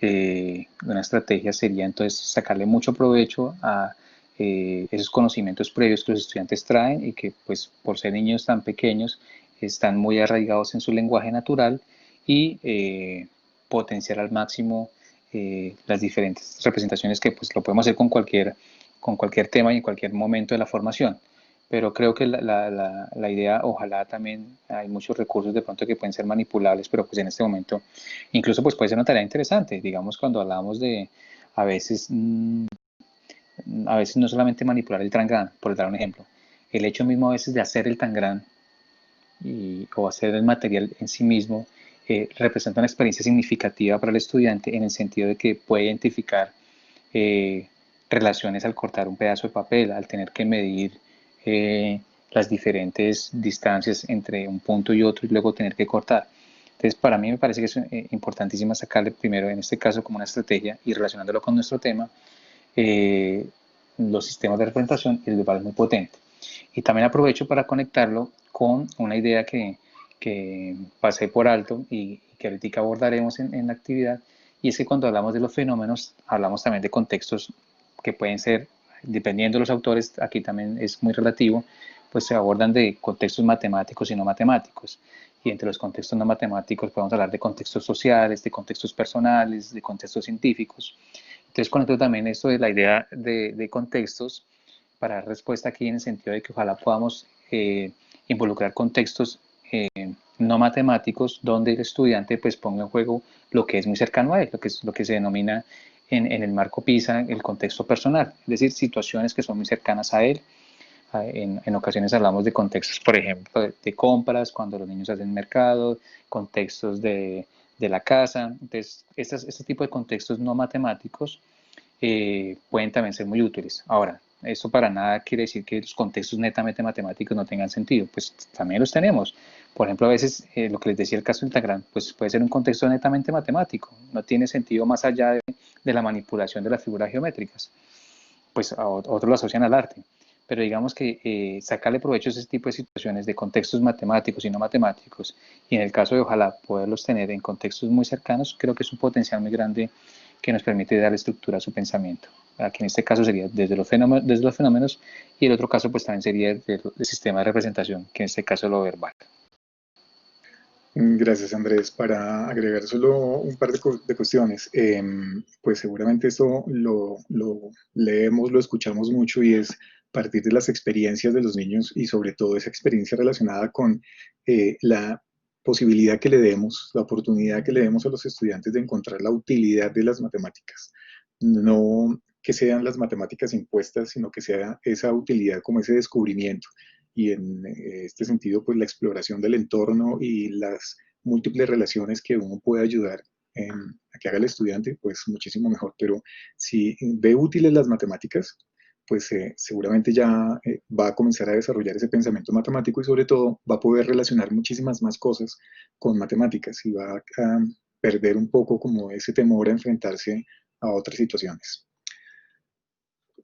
una estrategia sería entonces sacarle mucho provecho a esos conocimientos previos que los estudiantes traen y que pues por ser niños tan pequeños están muy arraigados en su lenguaje natural y potenciar al máximo las diferentes representaciones que pues lo podemos hacer con cualquier tema y en cualquier momento de la formación. Pero creo que la idea, ojalá también hay muchos recursos de pronto que pueden ser manipulables, pero pues en este momento incluso pues puede ser una tarea interesante, digamos cuando hablamos de a veces no solamente manipular el Tangram, por dar un ejemplo, el hecho mismo a veces de hacer el Tangram o hacer el material en sí mismo representa una experiencia significativa para el estudiante en el sentido de que puede identificar relaciones al cortar un pedazo de papel, al tener que medir las diferentes distancias entre un punto y otro y luego tener que cortar. Entonces, para mí me parece que es importantísimo sacarle primero, en este caso, como una estrategia y relacionándolo con nuestro tema, los sistemas de representación y el verbal es muy potente. Y también aprovecho para conectarlo con una idea que pasé por alto y que ahorita abordaremos en la actividad, y es que cuando hablamos de los fenómenos, hablamos también de contextos que pueden ser, dependiendo de los autores, aquí también es muy relativo, pues se abordan de contextos matemáticos y no matemáticos. Y entre los contextos no matemáticos podemos hablar de contextos sociales, de contextos personales, de contextos científicos. Entonces conecto también esto de la idea de contextos para dar respuesta aquí en el sentido de que ojalá podamos involucrar contextos no matemáticos donde el estudiante pues ponga en juego lo que es muy cercano a él, lo que se denomina en el marco PISA el contexto personal, es decir, situaciones que son muy cercanas a él. En ocasiones hablamos de contextos, por ejemplo, de compras, cuando los niños hacen mercado, contextos de la casa. Entonces, este tipo de contextos no matemáticos pueden también ser muy útiles. Ahora, esto para nada quiere decir que los contextos netamente matemáticos no tengan sentido, pues también los tenemos. Por ejemplo, a veces lo que les decía el caso del Instagram, pues puede ser un contexto netamente matemático, no tiene sentido más allá de la manipulación de las figuras geométricas, pues otros lo asocian al arte. Pero digamos que sacarle provecho a ese tipo de situaciones de contextos matemáticos y no matemáticos, y en el caso de ojalá poderlos tener en contextos muy cercanos, creo que es un potencial muy grande que nos permite dar estructura a su pensamiento. Aquí en este caso sería desde los fenómenos y el otro caso pues también sería del sistema de representación, que en este caso es lo verbal. Gracias, Andrés. Para agregar solo un par de cuestiones, pues seguramente esto lo leemos, lo escuchamos mucho y es partir de las experiencias de los niños y sobre todo esa experiencia relacionada con la posibilidad que le demos, la oportunidad que le demos a los estudiantes de encontrar la utilidad de las matemáticas. No que sean las matemáticas impuestas, sino que sea esa utilidad como ese descubrimiento y en este sentido, pues la exploración del entorno y las múltiples relaciones que uno puede ayudar a que haga el estudiante, pues muchísimo mejor. Pero si ve útiles las matemáticas, pues seguramente ya va a comenzar a desarrollar ese pensamiento matemático y sobre todo va a poder relacionar muchísimas más cosas con matemáticas y va a perder un poco como ese temor a enfrentarse a otras situaciones.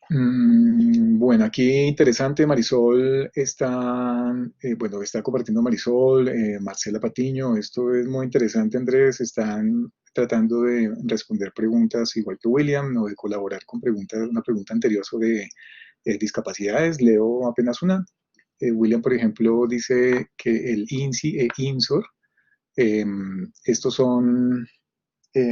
Bueno, aquí interesante, Marisol está, bueno, está compartiendo Marisol, Marcela Patiño, esto es muy interesante, Andrés, están tratando de responder preguntas igual que William, o de colaborar con preguntas, una pregunta anterior sobre discapacidades, leo apenas una. William, por ejemplo, dice que el INSI e INSOR, estos son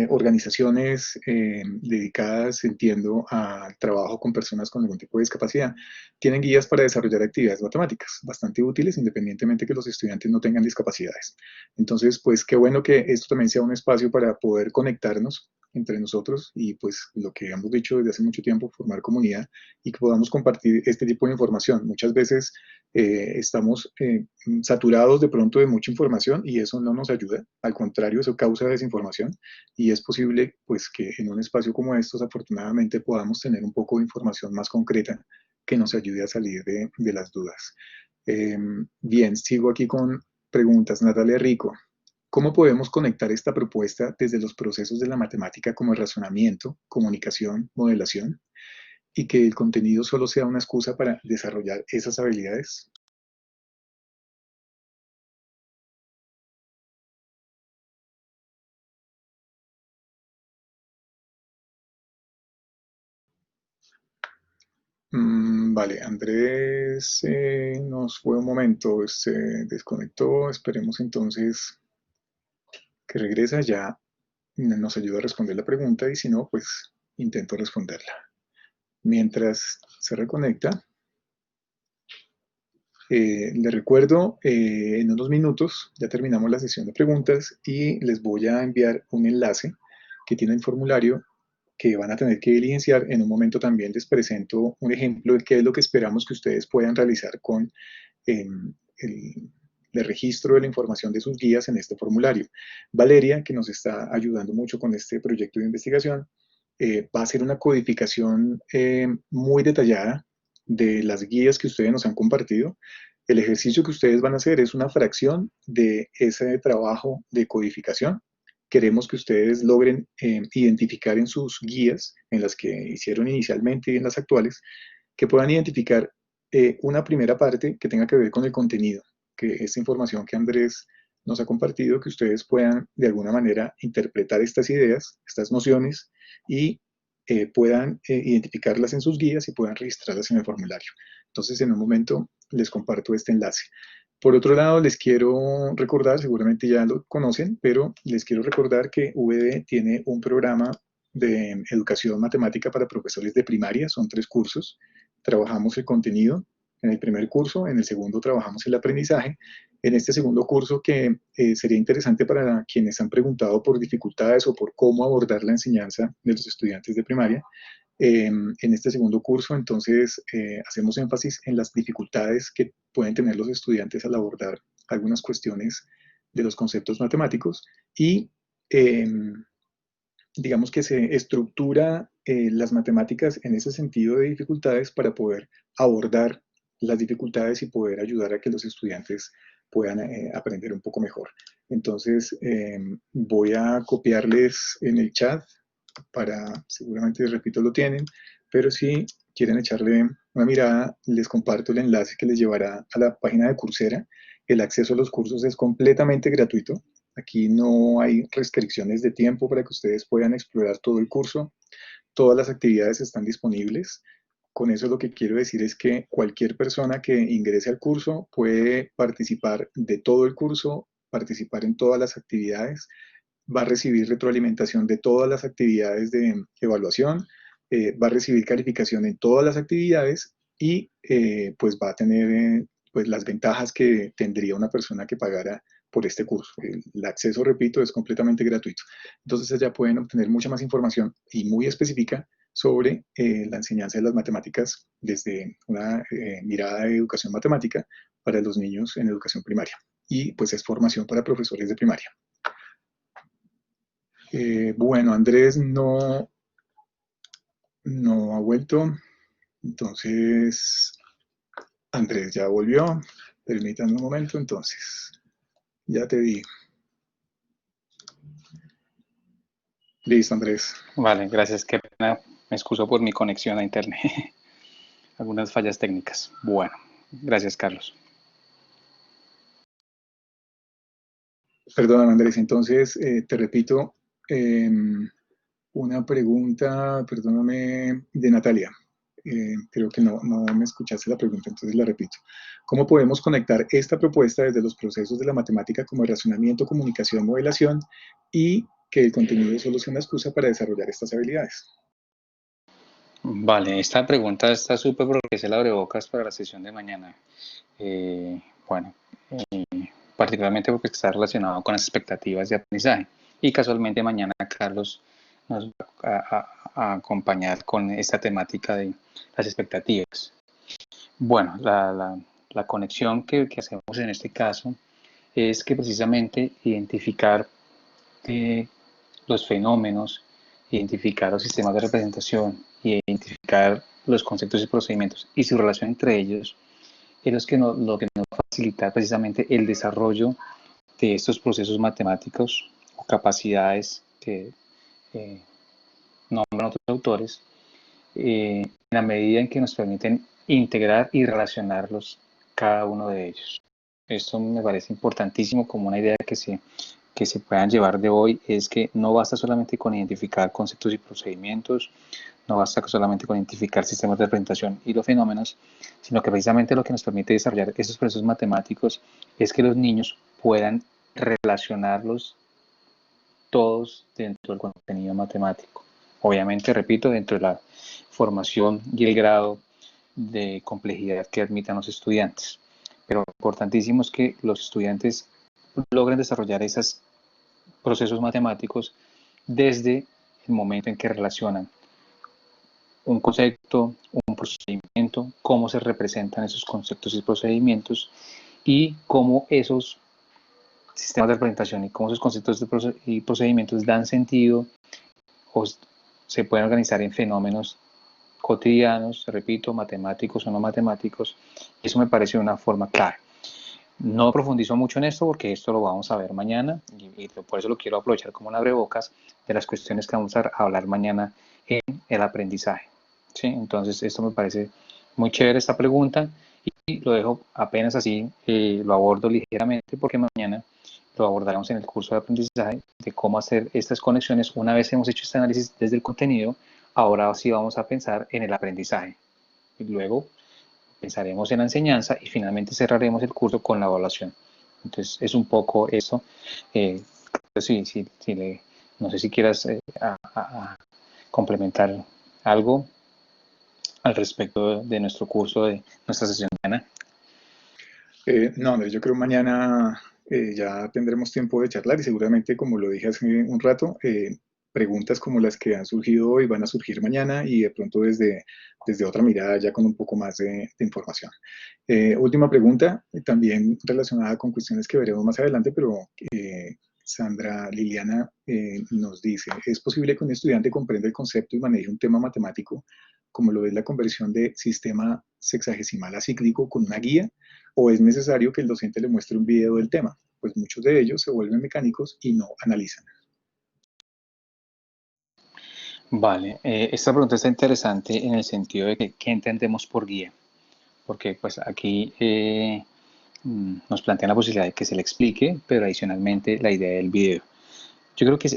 organizaciones dedicadas, entiendo, al trabajo con personas con algún tipo de discapacidad, tienen guías para desarrollar actividades matemáticas bastante útiles, independientemente que los estudiantes no tengan discapacidades. Entonces, pues qué bueno que esto también sea un espacio para poder conectarnos entre nosotros y pues lo que hemos dicho desde hace mucho tiempo, formar comunidad y que podamos compartir este tipo de información. Muchas veces estamos saturados de pronto de mucha información y eso no nos ayuda, al contrario, eso causa desinformación y es posible pues que en un espacio como estos afortunadamente podamos tener un poco de información más concreta que nos ayude a salir de las dudas. Bien, sigo aquí con preguntas. Natalia Rico, ¿cómo podemos conectar esta propuesta desde los procesos de la matemática como el razonamiento, comunicación, modelación, y que el contenido solo sea una excusa para desarrollar esas habilidades? Vale, Andrés nos fue un momento, se desconectó, esperemos entonces que regresa, ya nos ayuda a responder la pregunta y si no, pues intento responderla. Mientras se reconecta, les recuerdo, en unos minutos ya terminamos la sesión de preguntas y les voy a enviar un enlace que tiene el formulario que van a tener que diligenciar. En un momento también les presento un ejemplo de qué es lo que esperamos que ustedes puedan realizar con el registro de la información de sus guías en este formulario. Valeria, que nos está ayudando mucho con este proyecto de investigación, va a hacer una codificación muy detallada de las guías que ustedes nos han compartido. El ejercicio que ustedes van a hacer es una fracción de ese trabajo de codificación. Queremos que ustedes logren identificar en sus guías, en las que hicieron inicialmente y en las actuales, que puedan identificar una primera parte que tenga que ver con el contenido, que esta información que Andrés nos ha compartido, que ustedes puedan de alguna manera interpretar estas ideas, estas nociones y puedan identificarlas en sus guías y puedan registrarlas en el formulario. Entonces, en un momento les comparto este enlace. Por otro lado, les quiero recordar, seguramente ya lo conocen, pero les quiero recordar que VD tiene un programa de educación matemática para profesores de primaria, son 3 cursos. Trabajamos el contenido en el primer curso, en el segundo trabajamos el aprendizaje. En este segundo curso, que sería interesante para quienes han preguntado por dificultades o por cómo abordar la enseñanza de los estudiantes de primaria, en este segundo curso, entonces, hacemos énfasis en las dificultades que pueden tener los estudiantes al abordar algunas cuestiones de los conceptos matemáticos y digamos que se estructura las matemáticas en ese sentido de dificultades para poder abordar las dificultades y poder ayudar a que los estudiantes puedan aprender un poco mejor. Entonces, voy a copiarles en el chat para, seguramente, repito, lo tienen, pero si quieren echarle una mirada, les comparto el enlace que les llevará a la página de Coursera. El acceso a los cursos es completamente gratuito. Aquí no hay restricciones de tiempo para que ustedes puedan explorar todo el curso. Todas las actividades están disponibles. Con eso lo que quiero decir es que cualquier persona que ingrese al curso puede participar de todo el curso, participar en todas las actividades, va a recibir retroalimentación de todas las actividades de evaluación, va a recibir calificación en todas las actividades y pues va a tener pues las ventajas que tendría una persona que pagara por este curso. El acceso, repito, es completamente gratuito. Entonces ya pueden obtener mucha más información y muy específica sobre la enseñanza de las matemáticas desde una mirada de educación matemática para los niños en educación primaria. Y pues es formación para profesores de primaria. Bueno, Andrés no ha vuelto. Entonces, Andrés ya volvió. Permítanme un momento, entonces. Ya te di. Listo, Andrés. Vale, gracias. Qué pena. Me excuso por mi conexión a internet. Algunas fallas técnicas. Bueno, gracias, Carlos. Perdóname, Andrés. Entonces, te repito, una pregunta, perdóname, de Natalia. Creo que no me escuchaste la pregunta, entonces la repito. ¿Cómo podemos conectar esta propuesta desde los procesos de la matemática como el razonamiento, comunicación, modelación y que el contenido solo sea una excusa para desarrollar estas habilidades? Vale, esta pregunta está súper porque se la abrebocas para la sesión de mañana. Bueno, particularmente porque está relacionado con las expectativas de aprendizaje. Y casualmente mañana Carlos nos va a acompañar con esta temática de las expectativas. Bueno, la conexión que hacemos en este caso es que precisamente identificar los fenómenos, identificar los sistemas de representación, identificar los conceptos y procedimientos y su relación entre ellos es lo que nos va a facilitar precisamente el desarrollo de estos procesos matemáticos o capacidades que nombran otros autores, en la medida en que nos permiten integrar y relacionarlos cada uno de ellos. Esto me parece importantísimo como una idea que se puedan llevar de hoy, es que no basta solamente con identificar conceptos y procedimientos, no basta solamente con identificar sistemas de representación y los fenómenos, sino que precisamente lo que nos permite desarrollar estos procesos matemáticos es que los niños puedan relacionarlos todos dentro del contenido matemático. Obviamente, repito, dentro de la formación y el grado de complejidad que admitan los estudiantes. Pero lo importantísimo es que los estudiantes logren desarrollar esos procesos matemáticos desde el momento en que relacionan un concepto, un procedimiento, cómo se representan esos conceptos y procedimientos y cómo esos sistemas de representación y cómo esos conceptos y procedimientos dan sentido o se pueden organizar en fenómenos cotidianos, repito, matemáticos o no matemáticos. Eso me parece una forma clara. No profundizo mucho en esto porque esto lo vamos a ver mañana y por eso lo quiero aprovechar como un abrebocas de las cuestiones que vamos a hablar mañana en el aprendizaje. ¿Sí? Entonces esto me parece muy chévere esta pregunta y lo dejo apenas así, lo abordo ligeramente porque mañana lo abordaremos en el curso de aprendizaje de cómo hacer estas conexiones una vez hemos hecho este análisis desde el contenido Ahora sí vamos a pensar en el aprendizaje. Y luego pensaremos en la enseñanza y finalmente cerraremos el curso con la evaluación. Entonces es un poco eso. Sí, sí, sí, no sé si quieras a complementar algo al respecto de nuestro curso, de nuestra sesión de mañana. No, Andrés, yo creo mañana ya tendremos tiempo de charlar y seguramente, como lo dije hace un rato, preguntas como las que han surgido hoy van a surgir mañana y de pronto desde otra mirada ya con un poco más de información. Última pregunta, también relacionada con cuestiones que veremos más adelante, pero Sandra Liliana nos dice, ¿es posible que un estudiante comprenda el concepto y maneje un tema matemático como lo es la conversión de sistema sexagesimal a cíclico con una guía? ¿O es necesario que el docente le muestre un video del tema? Pues muchos de ellos se vuelven mecánicos y no analizan. Vale, esta pregunta está interesante en el sentido de que ¿qué entendemos por guía? Porque pues aquí nos plantean la posibilidad de que se le explique, pero adicionalmente la idea del video. Yo creo que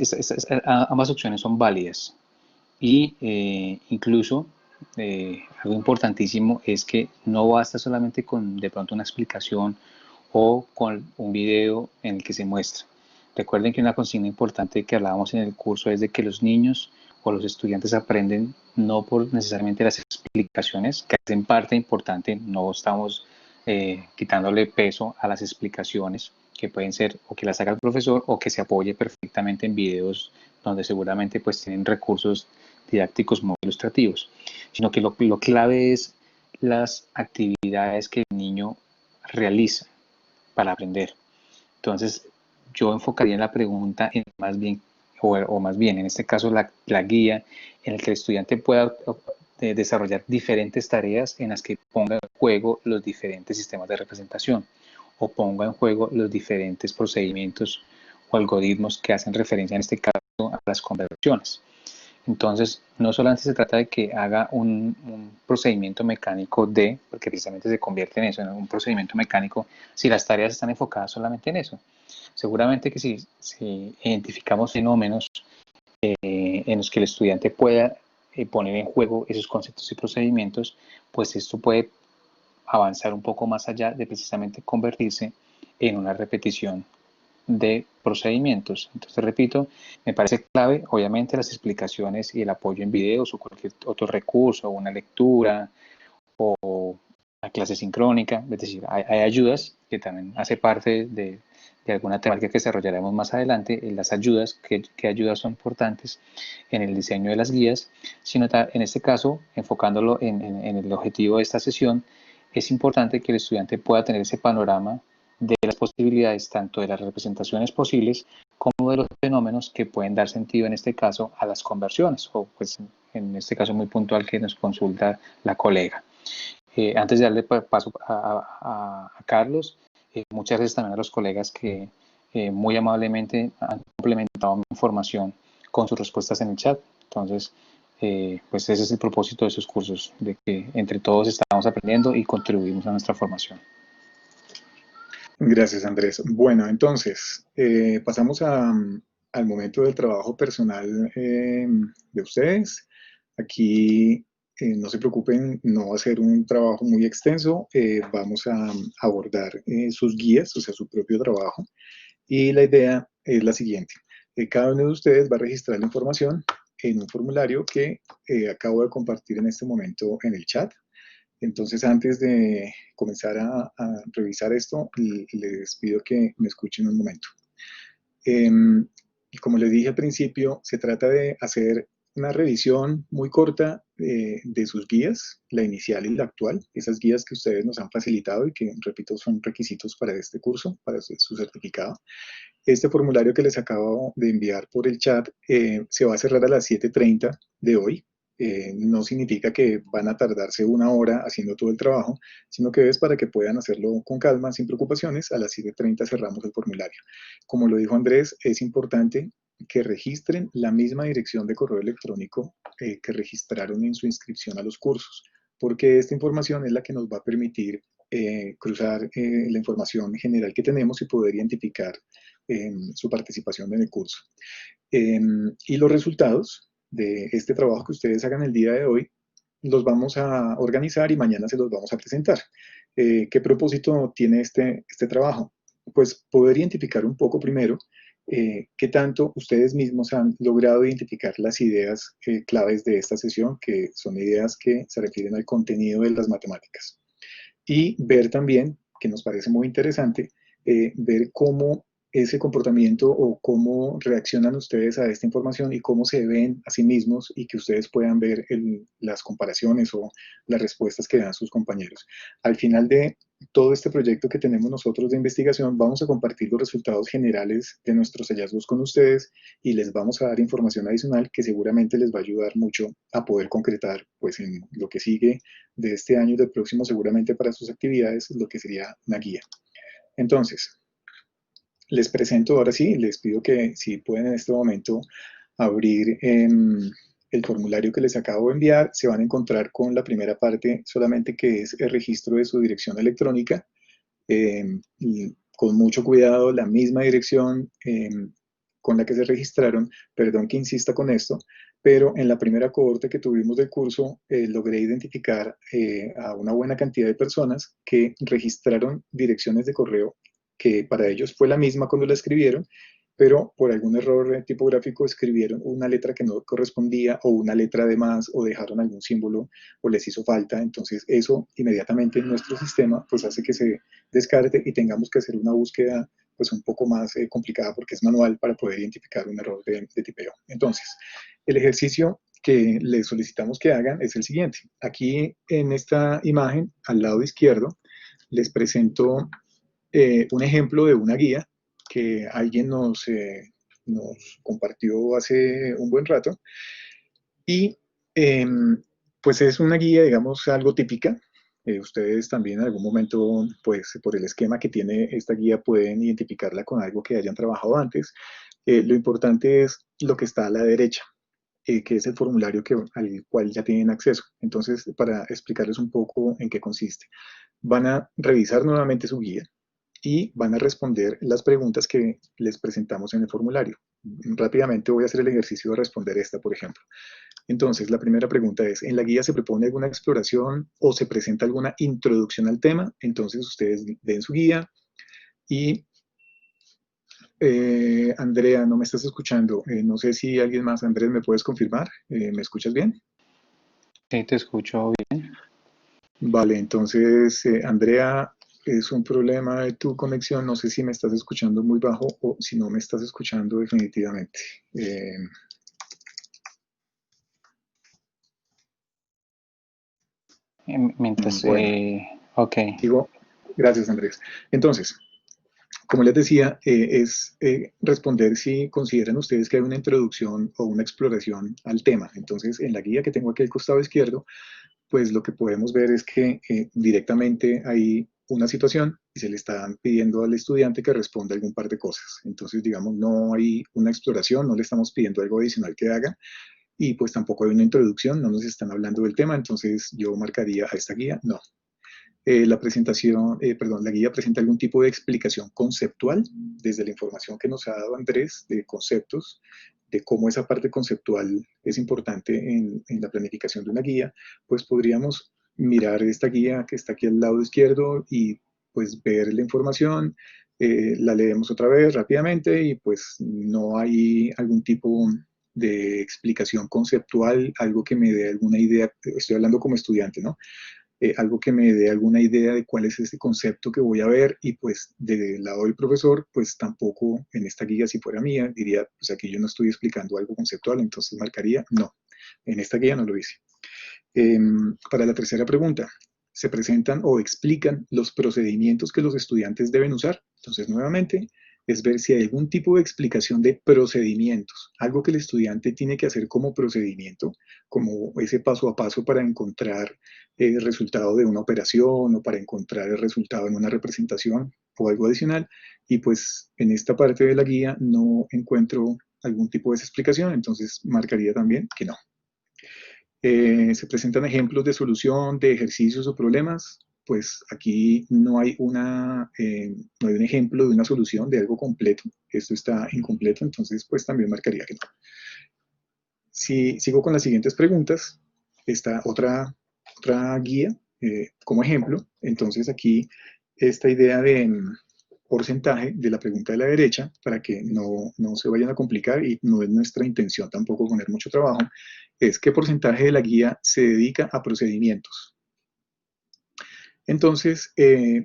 ambas opciones son válidas y incluso algo importantísimo es que no basta solamente con de pronto una explicación o con un video en el que se muestra. Recuerden que una consigna importante que hablábamos en el curso es de que los niños o los estudiantes aprenden no por necesariamente las explicaciones, que hacen parte importante, no estamos quitándole peso a las explicaciones que pueden ser o que las haga el profesor o que se apoye perfectamente en videos donde seguramente pues tienen recursos didácticos muy ilustrativos, sino que lo clave es las actividades que el niño realiza para aprender. Entonces, yo enfocaría la pregunta en más bien, o más bien, en este caso, la guía en el que el estudiante pueda desarrollar diferentes tareas en las que ponga en juego los diferentes sistemas de representación o ponga en juego los diferentes procedimientos o algoritmos que hacen referencia en este caso a las conversiones. Entonces, no solamente se trata de que haga un procedimiento mecánico porque precisamente se convierte en eso, en un procedimiento mecánico, si las tareas están enfocadas solamente en eso. Seguramente que si identificamos fenómenos en los que el estudiante pueda poner en juego esos conceptos y procedimientos, pues esto puede avanzar un poco más allá de precisamente convertirse en una repetición de procedimientos. Entonces, repito, me parece clave, obviamente, las explicaciones y el apoyo en videos o cualquier otro recurso, una lectura o una clase sincrónica, es decir, hay ayudas que también hace parte de alguna temática que desarrollaremos más adelante, las ayudas, qué ayudas son importantes en el diseño de las guías, sino en este caso, enfocándolo en el objetivo de esta sesión, es importante que el estudiante pueda tener ese panorama de las posibilidades, tanto de las representaciones posibles como de los fenómenos que pueden dar sentido en este caso a las conversiones, o pues en este caso muy puntual que nos consulta la colega. Antes de darle paso a Carlos, muchas gracias también a los colegas que muy amablemente han complementado mi información con sus respuestas en el chat. Entonces, pues ese es el propósito de esos cursos, de que entre todos estamos aprendiendo y contribuimos a nuestra formación. Gracias, Andrés. Bueno, entonces, pasamos al momento del trabajo personal de ustedes. Aquí, no se preocupen, no va a ser un trabajo muy extenso. Vamos a abordar sus guías, o sea, su propio trabajo. Y la idea es la siguiente. Cada uno de ustedes va a registrar la información en un formulario que acabo de compartir en este momento en el chat. Entonces, antes de comenzar a revisar esto, les pido que me escuchen un momento. Y como les dije al principio, se trata de hacer una revisión muy corta de sus guías, la inicial y la actual, esas guías que ustedes nos han facilitado y que, repito, son requisitos para este curso, para su certificado. Este formulario que les acabo de enviar por el chat se va a cerrar a las 7:30 de hoy. No significa que van a tardarse una hora haciendo todo el trabajo, sino que es para que puedan hacerlo con calma, sin preocupaciones. A las 7:30 cerramos el formulario. Como lo dijo Andrés, es importante que registren la misma dirección de correo electrónico que registraron en su inscripción a los cursos, porque esta información es la que nos va a permitir cruzar la información general que tenemos y poder identificar su participación en el curso. Y los resultados de este trabajo que ustedes hagan el día de hoy, los vamos a organizar y mañana se los vamos a presentar. ¿Qué propósito tiene este trabajo? Pues poder identificar un poco primero qué tanto ustedes mismos han logrado identificar las ideas claves de esta sesión, que son ideas que se refieren al contenido de las matemáticas. Y ver también, que nos parece muy interesante, ver cómo ese comportamiento o cómo reaccionan ustedes a esta información y cómo se ven a sí mismos y que ustedes puedan ver las comparaciones o las respuestas que dan sus compañeros. Al final de todo este proyecto que tenemos nosotros de investigación, vamos a compartir los resultados generales de nuestros hallazgos con ustedes y les vamos a dar información adicional que seguramente les va a ayudar mucho a poder concretar, pues, en lo que sigue de este año y del próximo, seguramente para sus actividades, lo que sería una guía. Entonces, les presento ahora sí, les pido que si pueden en este momento abrir el formulario que les acabo de enviar, se van a encontrar con la primera parte solamente, que es el registro de su dirección electrónica. Con mucho cuidado, la misma dirección con la que se registraron, perdón que insista con esto, pero en la primera cohorte que tuvimos del curso logré identificar a una buena cantidad de personas que registraron direcciones de correo que para ellos fue la misma cuando la escribieron, pero por algún error tipográfico escribieron una letra que no correspondía o una letra de más o dejaron algún símbolo o les hizo falta. Entonces eso inmediatamente en nuestro sistema pues hace que se descarte y tengamos que hacer una búsqueda pues un poco más complicada porque es manual para poder identificar un error de tipeo. Entonces, el ejercicio que les solicitamos que hagan es el siguiente. Aquí en esta imagen, al lado izquierdo, les presento un ejemplo de una guía que alguien nos compartió hace un buen rato y pues es una guía, digamos, algo típica. Ustedes también en algún momento, pues por el esquema que tiene esta guía, pueden identificarla con algo que hayan trabajado antes. Lo importante es lo que está a la derecha, que es el formulario al cual ya tienen acceso. Entonces, para explicarles un poco en qué consiste, van a revisar nuevamente su guía y van a responder las preguntas que les presentamos en el formulario. Rápidamente voy a hacer el ejercicio de responder esta, por ejemplo. Entonces, la primera pregunta es, ¿en la guía se propone alguna exploración o se presenta alguna introducción al tema? Entonces, ustedes ven su guía y Andrea, no me estás escuchando. No sé si alguien más, Andrés, ¿me puedes confirmar? ¿Me escuchas bien? Sí, te escucho bien. Vale, entonces, Andrea, es un problema de tu conexión. No sé si me estás escuchando muy bajo o si no me estás escuchando definitivamente. Mientras, Bueno, ok. digo, gracias, Andrés. Entonces, como les decía, es responder si consideran ustedes que hay una introducción o una exploración al tema. Entonces, en la guía que tengo aquí al costado izquierdo, pues lo que podemos ver es que directamente hay una situación y se le están pidiendo al estudiante que responda algún par de cosas. Entonces, digamos, no hay una exploración, no le estamos pidiendo algo adicional que haga y pues tampoco hay una introducción, no nos están hablando del tema, entonces yo marcaría a esta guía, no. La guía presenta algún tipo de explicación conceptual desde la información que nos ha dado Andrés de conceptos, de cómo esa parte conceptual es importante en la planificación de una guía. Pues podríamos mirar esta guía que está aquí al lado izquierdo y pues ver la información, la leemos otra vez rápidamente y pues no hay algún tipo de explicación conceptual, algo que me dé alguna idea, estoy hablando como estudiante, ¿no? Algo que me dé alguna idea de cuál es este concepto que voy a ver y pues del lado del profesor, pues tampoco en esta guía, si fuera mía, diría, pues aquí yo no estoy explicando algo conceptual, entonces marcaría no, en esta guía no lo hice. Para la tercera pregunta, ¿se presentan o explican los procedimientos que los estudiantes deben usar? Entonces, nuevamente, es ver si hay algún tipo de explicación de procedimientos, algo que el estudiante tiene que hacer como procedimiento, como ese paso a paso para encontrar el resultado de una operación o para encontrar el resultado en una representación o algo adicional. Y pues en esta parte de la guía no encuentro algún tipo de esa explicación, entonces marcaría también que no. Se presentan ejemplos de solución de ejercicios o problemas, pues aquí no hay no hay un ejemplo de una solución de algo completo, esto está incompleto, entonces pues también marcaría que no. Si sigo con las siguientes preguntas, está otra guía como ejemplo. Entonces aquí esta idea de porcentaje de la pregunta de la derecha, para que no se vayan a complicar y no es nuestra intención tampoco poner mucho trabajo, es qué porcentaje de la guía se dedica a procedimientos. Entonces,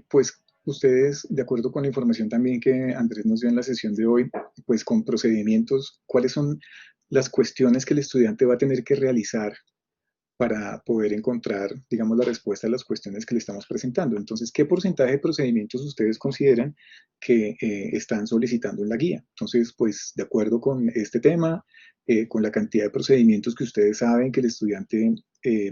pues ustedes, de acuerdo con la información también que Andrés nos dio en la sesión de hoy, pues con procedimientos, ¿cuáles son las cuestiones que el estudiante va a tener que realizar para poder encontrar, digamos, la respuesta a las cuestiones que le estamos presentando? Entonces, ¿qué porcentaje de procedimientos ustedes consideran que están solicitando en la guía? Entonces, pues, de acuerdo con este tema, con la cantidad de procedimientos que ustedes saben que el estudiante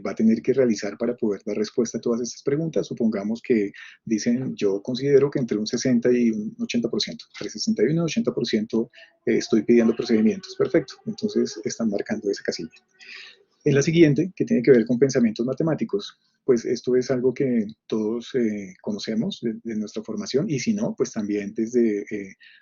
va a tener que realizar para poder dar respuesta a todas estas preguntas, supongamos que dicen, yo considero que entre un 60 y un 80%, entre 61 y 80% estoy pidiendo procedimientos. Perfecto, entonces están marcando esa casilla. En la siguiente, que tiene que ver con pensamientos matemáticos, pues esto es algo que todos conocemos de nuestra formación, y si no, pues también desde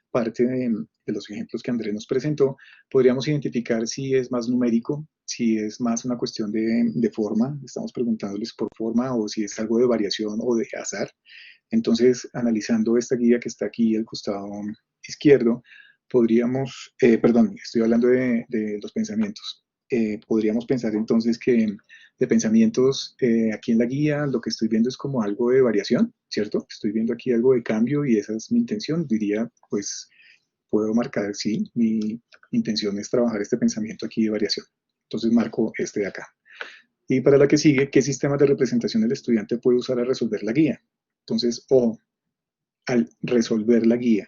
parte de los ejemplos que Andrés nos presentó, podríamos identificar si es más numérico, si es más una cuestión de forma, estamos preguntándoles por forma, o si es algo de variación o de azar. Entonces, analizando esta guía que está aquí al costado izquierdo, podríamos, perdón, estoy hablando de los pensamientos. Podríamos pensar entonces que de pensamientos aquí en la guía lo que estoy viendo es como algo de variación, ¿cierto? Estoy viendo aquí algo de cambio y esa es mi intención. Diría, pues puedo marcar, sí, mi intención es trabajar este pensamiento aquí de variación. Entonces marco este de acá. Y para la que sigue, ¿qué sistemas de representación el estudiante puede usar a resolver la guía? Entonces, o al resolver la guía,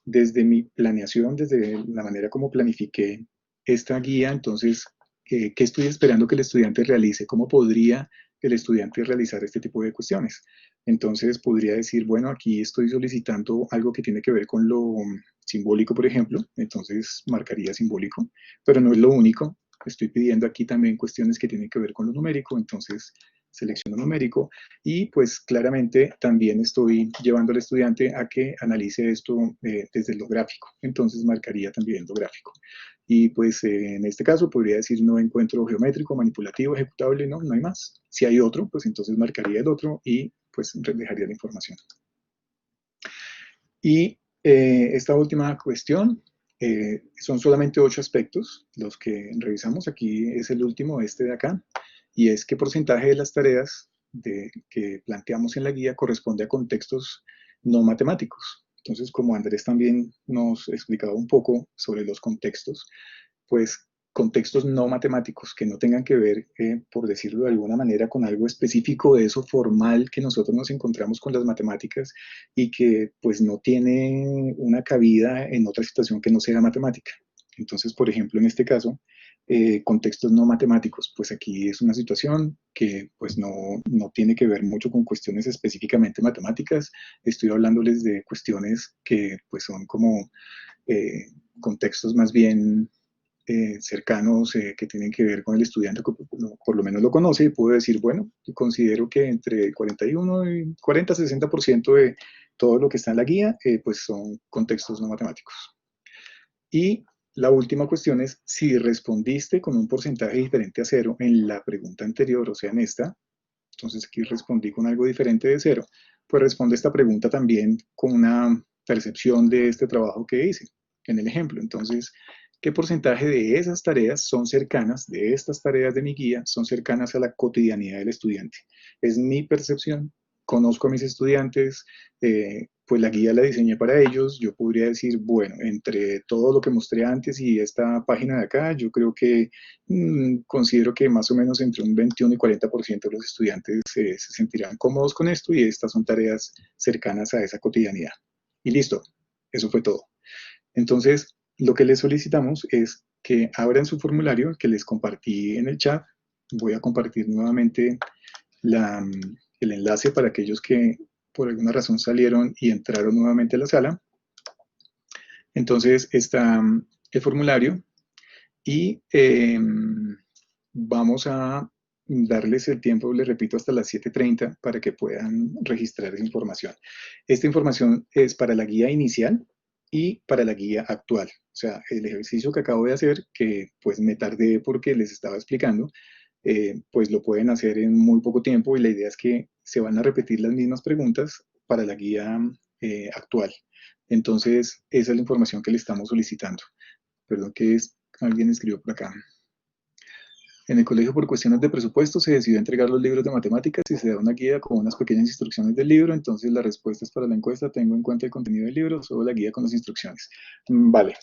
desde mi planeación, desde la manera como planifiqué esta guía, entonces, ¿qué estoy esperando que el estudiante realice? ¿Cómo podría el estudiante realizar este tipo de cuestiones? Entonces, podría decir, bueno, aquí estoy solicitando algo que tiene que ver con lo simbólico, por ejemplo, entonces marcaría simbólico, pero no es lo único. Estoy pidiendo aquí también cuestiones que tienen que ver con lo numérico, entonces selecciono numérico y pues claramente también estoy llevando al estudiante a que analice esto desde lo gráfico, entonces marcaría también lo gráfico. Y pues en este caso podría decir no encuentro geométrico, manipulativo, ejecutable, no hay más. Si hay otro, pues entonces marcaría el otro y pues dejaría la información. Y esta última cuestión, son solamente 8 aspectos los que revisamos. Aquí es el último, este de acá, y es qué porcentaje de las tareas que planteamos en la guía corresponde a contextos no matemáticos. Entonces, como Andrés también nos explicaba un poco sobre los contextos, pues contextos no matemáticos que no tengan que ver, por decirlo de alguna manera, con algo específico de eso formal que nosotros nos encontramos con las matemáticas y que pues no tiene una cabida en otra situación que no sea matemática. Entonces, por ejemplo, en este caso, contextos no matemáticos, pues aquí es una situación que pues no tiene que ver mucho con cuestiones específicamente matemáticas. Estoy hablándoles de cuestiones que pues son como contextos más bien cercanos que tienen que ver con el estudiante, que por lo menos lo conoce, y puedo decir, bueno, considero que entre 41 y 40-60% de todo lo que está en la guía, pues son contextos no matemáticos. Y la última cuestión es si respondiste con un porcentaje diferente a 0 en la pregunta anterior, o sea, en esta, entonces aquí respondí con algo diferente de 0, pues responde esta pregunta también con una percepción de este trabajo que hice en el ejemplo. Entonces, ¿qué porcentaje de esas tareas son cercanas, de estas tareas de mi guía, son cercanas a la cotidianidad del estudiante? Es mi percepción, conozco a mis estudiantes, pues la guía la diseñé para ellos. Yo podría decir, bueno, entre todo lo que mostré antes y esta página de acá, yo creo que considero que más o menos entre un 21 y 40% de los estudiantes se sentirán cómodos con esto y estas son tareas cercanas a esa cotidianidad. Y listo, eso fue todo. Entonces, lo que les solicitamos es que abran su formulario que les compartí en el chat. Voy a compartir nuevamente el enlace para aquellos que por alguna razón salieron y entraron nuevamente a la sala. Entonces está el formulario y vamos a darles el tiempo, les repito, hasta las 7:30 para que puedan registrar esa información. Esta información es para la guía inicial, y para la guía actual. O sea, el ejercicio que acabo de hacer, que pues me tardé porque les estaba explicando, pues lo pueden hacer en muy poco tiempo y la idea es que se van a repetir las mismas preguntas para la guía actual. Entonces, esa es la información que le estamos solicitando. Perdón que alguien escribió por acá. En el colegio, por cuestiones de presupuesto, se decidió entregar los libros de matemáticas y se da una guía con unas pequeñas instrucciones del libro. Entonces, las respuestas para la encuesta, tengo en cuenta el contenido del libro, solo la guía con las instrucciones. Vale.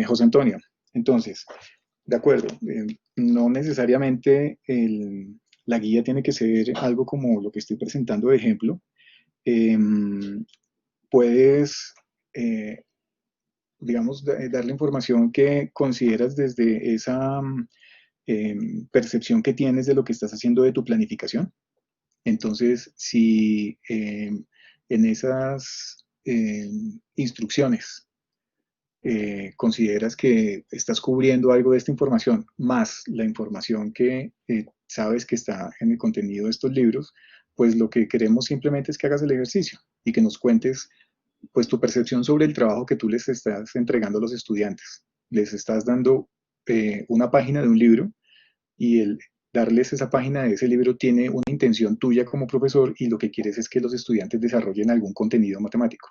José Antonio, entonces, de acuerdo, no necesariamente la guía tiene que ser algo como lo que estoy presentando de ejemplo. Puedes, eh, digamos, darle información que consideras desde esa percepción que tienes de lo que estás haciendo de tu planificación. Entonces, si en esas instrucciones consideras que estás cubriendo algo de esta información, más la información que sabes que está en el contenido de estos libros, pues lo que queremos simplemente es que hagas el ejercicio y que nos cuentes pues tu percepción sobre el trabajo que tú les estás entregando a los estudiantes. Les estás dando una página de un libro y el darles esa página de ese libro tiene una intención tuya como profesor y lo que quieres es que los estudiantes desarrollen algún contenido matemático.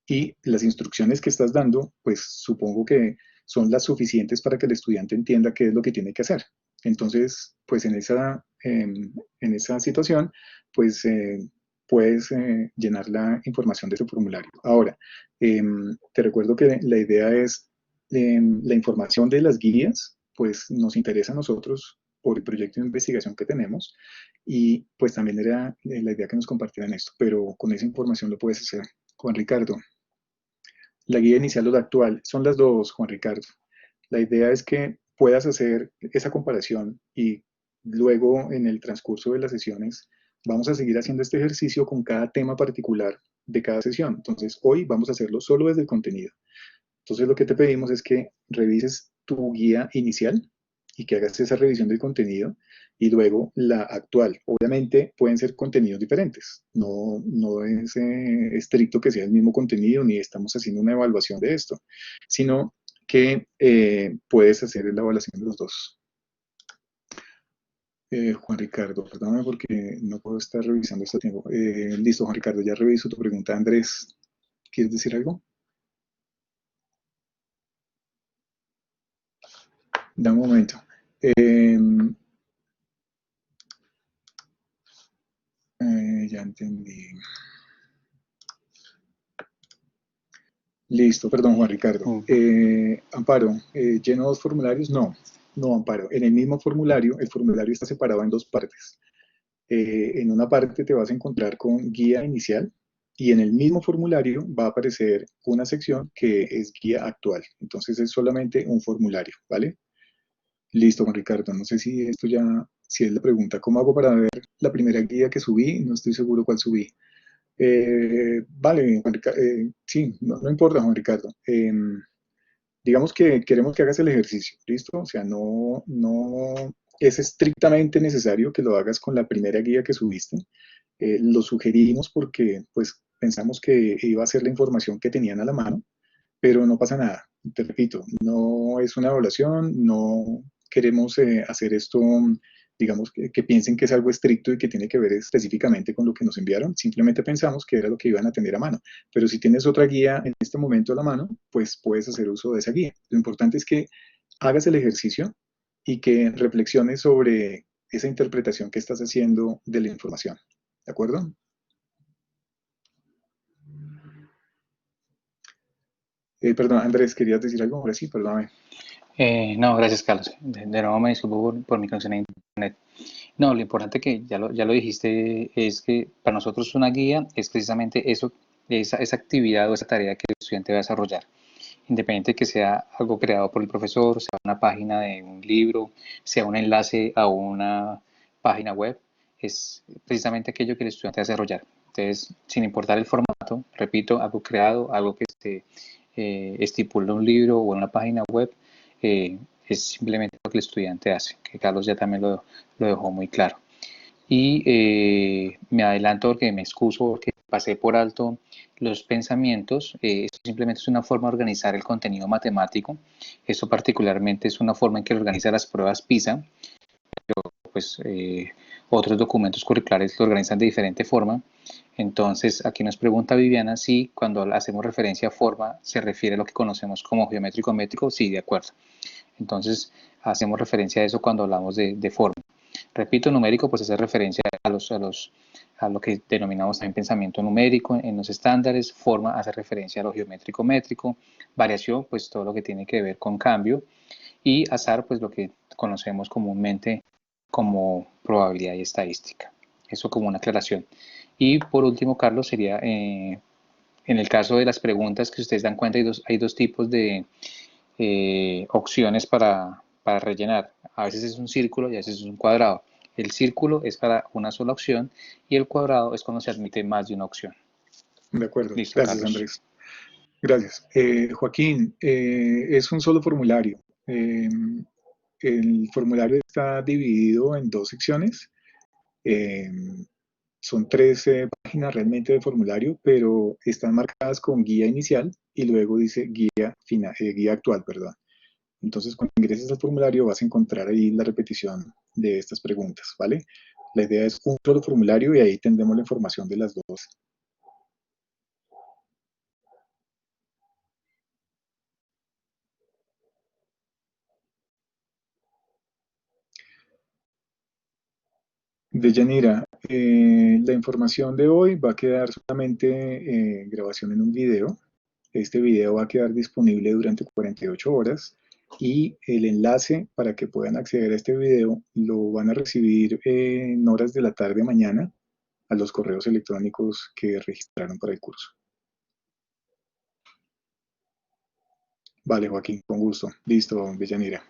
Y las instrucciones que estás dando, pues supongo que son las suficientes para que el estudiante entienda qué es lo que tiene que hacer. Entonces, pues en esa situación, pues puedes llenar la información de tu formulario. Ahora, te recuerdo que la idea es la información de las guías, pues nos interesa a nosotros por el proyecto de investigación que tenemos y pues también era la idea que nos compartieran esto, pero con esa información lo puedes hacer. Juan Ricardo, la guía inicial o la actual, son las dos, Juan Ricardo. La idea es que puedas hacer esa comparación y luego en el transcurso de las sesiones vamos a seguir haciendo este ejercicio con cada tema particular de cada sesión. Entonces, hoy vamos a hacerlo solo desde el contenido. Entonces, lo que te pedimos es que revises tu guía inicial y que hagas esa revisión del contenido y luego la actual. Obviamente pueden ser contenidos diferentes, no es estricto que sea el mismo contenido ni estamos haciendo una evaluación de esto, sino que puedes hacer la evaluación de los dos. Juan Ricardo, perdóname porque no puedo estar revisando este tiempo. Listo, Juan Ricardo, ya reviso tu pregunta. Andrés, ¿quieres decir algo? Da un momento. Ya entendí. Listo, perdón, Juan Ricardo. Amparo, ¿lleno dos formularios? No, no, Amparo. En el mismo formulario, el formulario está separado en dos partes. En una parte te vas a encontrar con guía inicial y en el mismo formulario va a aparecer una sección que es guía actual. Entonces es solamente un formulario, ¿vale? Listo, Juan Ricardo. No sé si esto ya, si es la pregunta. ¿Cómo hago para ver la primera guía que subí? No estoy seguro cuál subí. Vale, sí, no importa, Juan Ricardo. Digamos que queremos que hagas el ejercicio, ¿listo? O sea, no es estrictamente necesario que lo hagas con la primera guía que subiste. Lo sugerimos porque, pues, pensamos que iba a ser la información que tenían a la mano, pero no pasa nada. Te repito, no es una evaluación, no queremos hacer esto, digamos, que piensen que es algo estricto y que tiene que ver específicamente con lo que nos enviaron. Simplemente pensamos que era lo que iban a tener a mano. Pero si tienes otra guía en este momento a la mano, pues puedes hacer uso de esa guía. Lo importante es que hagas el ejercicio y que reflexiones sobre esa interpretación que estás haciendo de la información. ¿De acuerdo? Perdón, Andrés, ¿querías decir algo? Ahora sí, perdóname. No, gracias, Carlos. De nuevo me disculpo por mi conexión a internet. No, lo importante que ya lo dijiste es que para nosotros una guía es precisamente eso, esa actividad o esa tarea que el estudiante va a desarrollar. Independiente de que sea algo creado por el profesor, sea una página de un libro, sea un enlace a una página web, es precisamente aquello que el estudiante va a desarrollar. Entonces, sin importar el formato, repito, algo creado, algo que se estipula en un libro o en una página web, es simplemente lo que el estudiante hace, que Carlos ya también lo dejó muy claro. Y me adelanto porque me excuso porque pasé por alto los pensamientos. Esto simplemente es una forma de organizar el contenido matemático. Esto particularmente es una forma en que organiza las pruebas PISA. Pues otros documentos curriculares lo organizan de diferente forma. Entonces, aquí nos pregunta Viviana si cuando hacemos referencia a forma se refiere a lo que conocemos como geométrico métrico. Sí, de acuerdo. Entonces, hacemos referencia a eso cuando hablamos de forma. Repito, numérico pues hace referencia a lo que denominamos también pensamiento numérico en los estándares, forma hace referencia a lo geométrico métrico, variación pues todo lo que tiene que ver con cambio y azar pues lo que conocemos comúnmente como probabilidad y estadística. Eso como una aclaración. Y por último, Carlos, sería en el caso de las preguntas que ustedes dan cuenta, hay dos tipos de opciones para rellenar. A veces es un círculo y a veces es un cuadrado. El círculo es para una sola opción y el cuadrado es cuando se admite más de una opción. De acuerdo. Listo, Gracias, Carlos. Andrés. Gracias. Joaquín, es un solo formulario. El formulario está dividido en dos secciones. Eh, Son 13 páginas realmente de formulario, pero están marcadas con guía inicial y luego dice guía, final, guía actual, perdón. Entonces, cuando ingreses al formulario vas a encontrar ahí la repetición de estas preguntas, ¿vale? La idea es un solo formulario y ahí tendremos la información de las dos. Deyanira, la información de hoy va a quedar solamente grabación en un video. Este video va a quedar disponible durante 48 horas y el enlace para que puedan acceder a este video lo van a recibir en horas de la tarde mañana a los correos electrónicos que registraron para el curso. Vale, Joaquín, con gusto. Listo, Deyanira.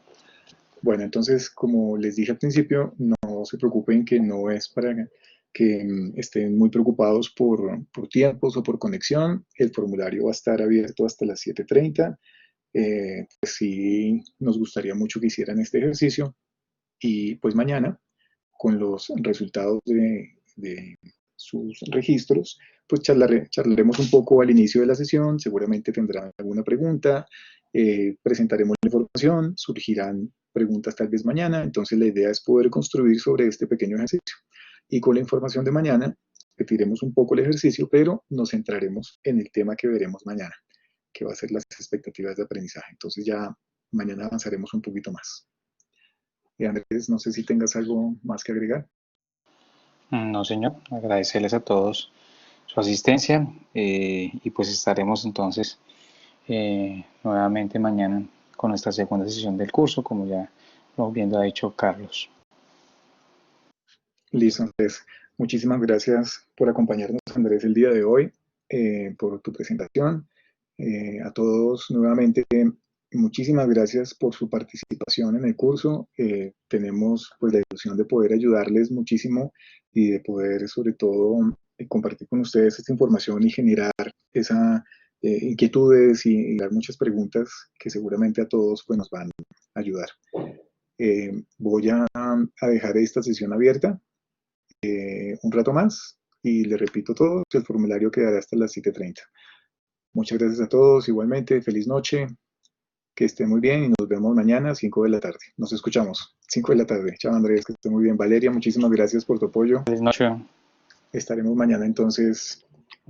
Bueno, entonces, como les dije al principio, no se preocupen que no es para que estén muy preocupados por tiempos o por conexión. El formulario va a estar abierto hasta las 7:30. Pues sí, nos gustaría mucho que hicieran este ejercicio y pues mañana, con los resultados de sus registros, pues charlaremos un poco al inicio de la sesión, seguramente tendrán alguna pregunta, presentaremos la información, surgirán preguntas tal vez mañana, entonces la idea es poder construir sobre este pequeño ejercicio. Y con la información de mañana, repetiremos un poco el ejercicio, pero nos centraremos en el tema que veremos mañana, que va a ser las expectativas de aprendizaje. Entonces ya mañana avanzaremos un poquito más. Y Andrés, no sé si tengas algo más que agregar. No, señor. Agradecerles a todos su asistencia y pues estaremos entonces nuevamente mañana con nuestra segunda sesión del curso, como ya lo bien ha dicho Carlos. Listo, Andrés. Muchísimas gracias por acompañarnos, Andrés, el día de hoy, por tu presentación. A todos nuevamente, muchísimas gracias por su participación en el curso. Tenemos pues la ilusión de poder ayudarles muchísimo y de poder sobre todo compartir con ustedes esta información y generar esas inquietudes y dar muchas preguntas que seguramente a todos pues, nos van a ayudar. Voy a dejar esta sesión abierta un rato más y le repito todo, el formulario quedará hasta las 7:30. Muchas gracias a todos, igualmente, feliz noche, que estén muy bien y nos vemos mañana a 5 de la tarde. Nos escuchamos, 5 de la tarde. Chao Andrés, que esté muy bien. Valeria, muchísimas gracias por tu apoyo. Feliz noche. Estaremos mañana entonces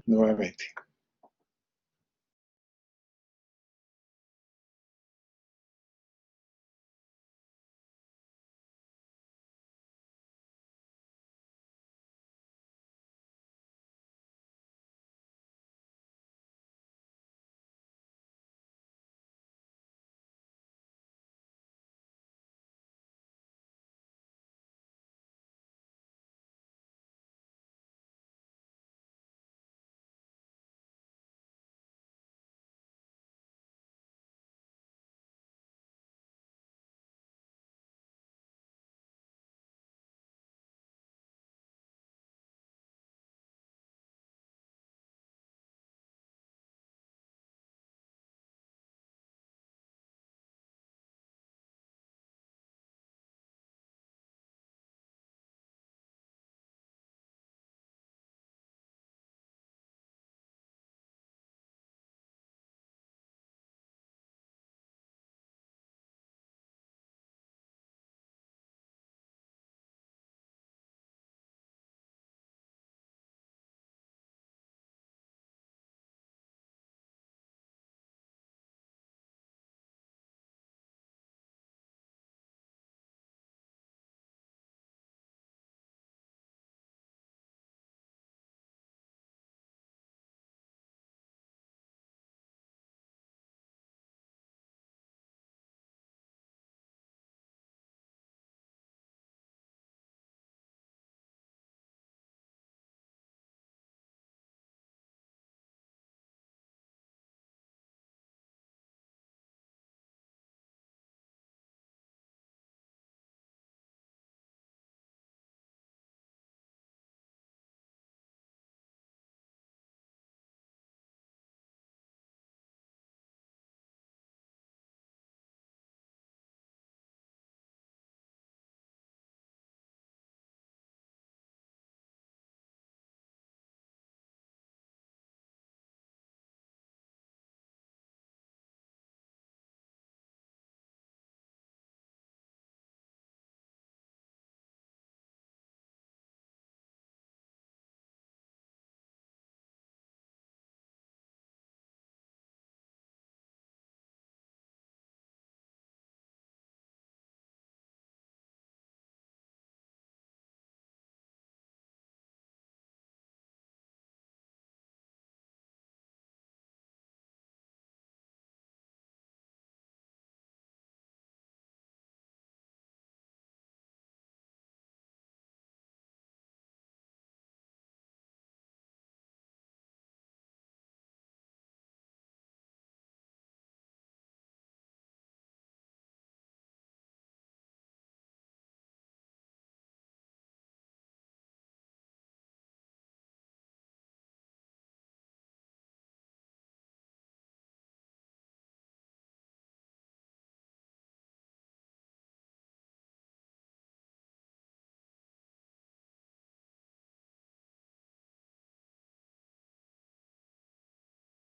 nuevamente.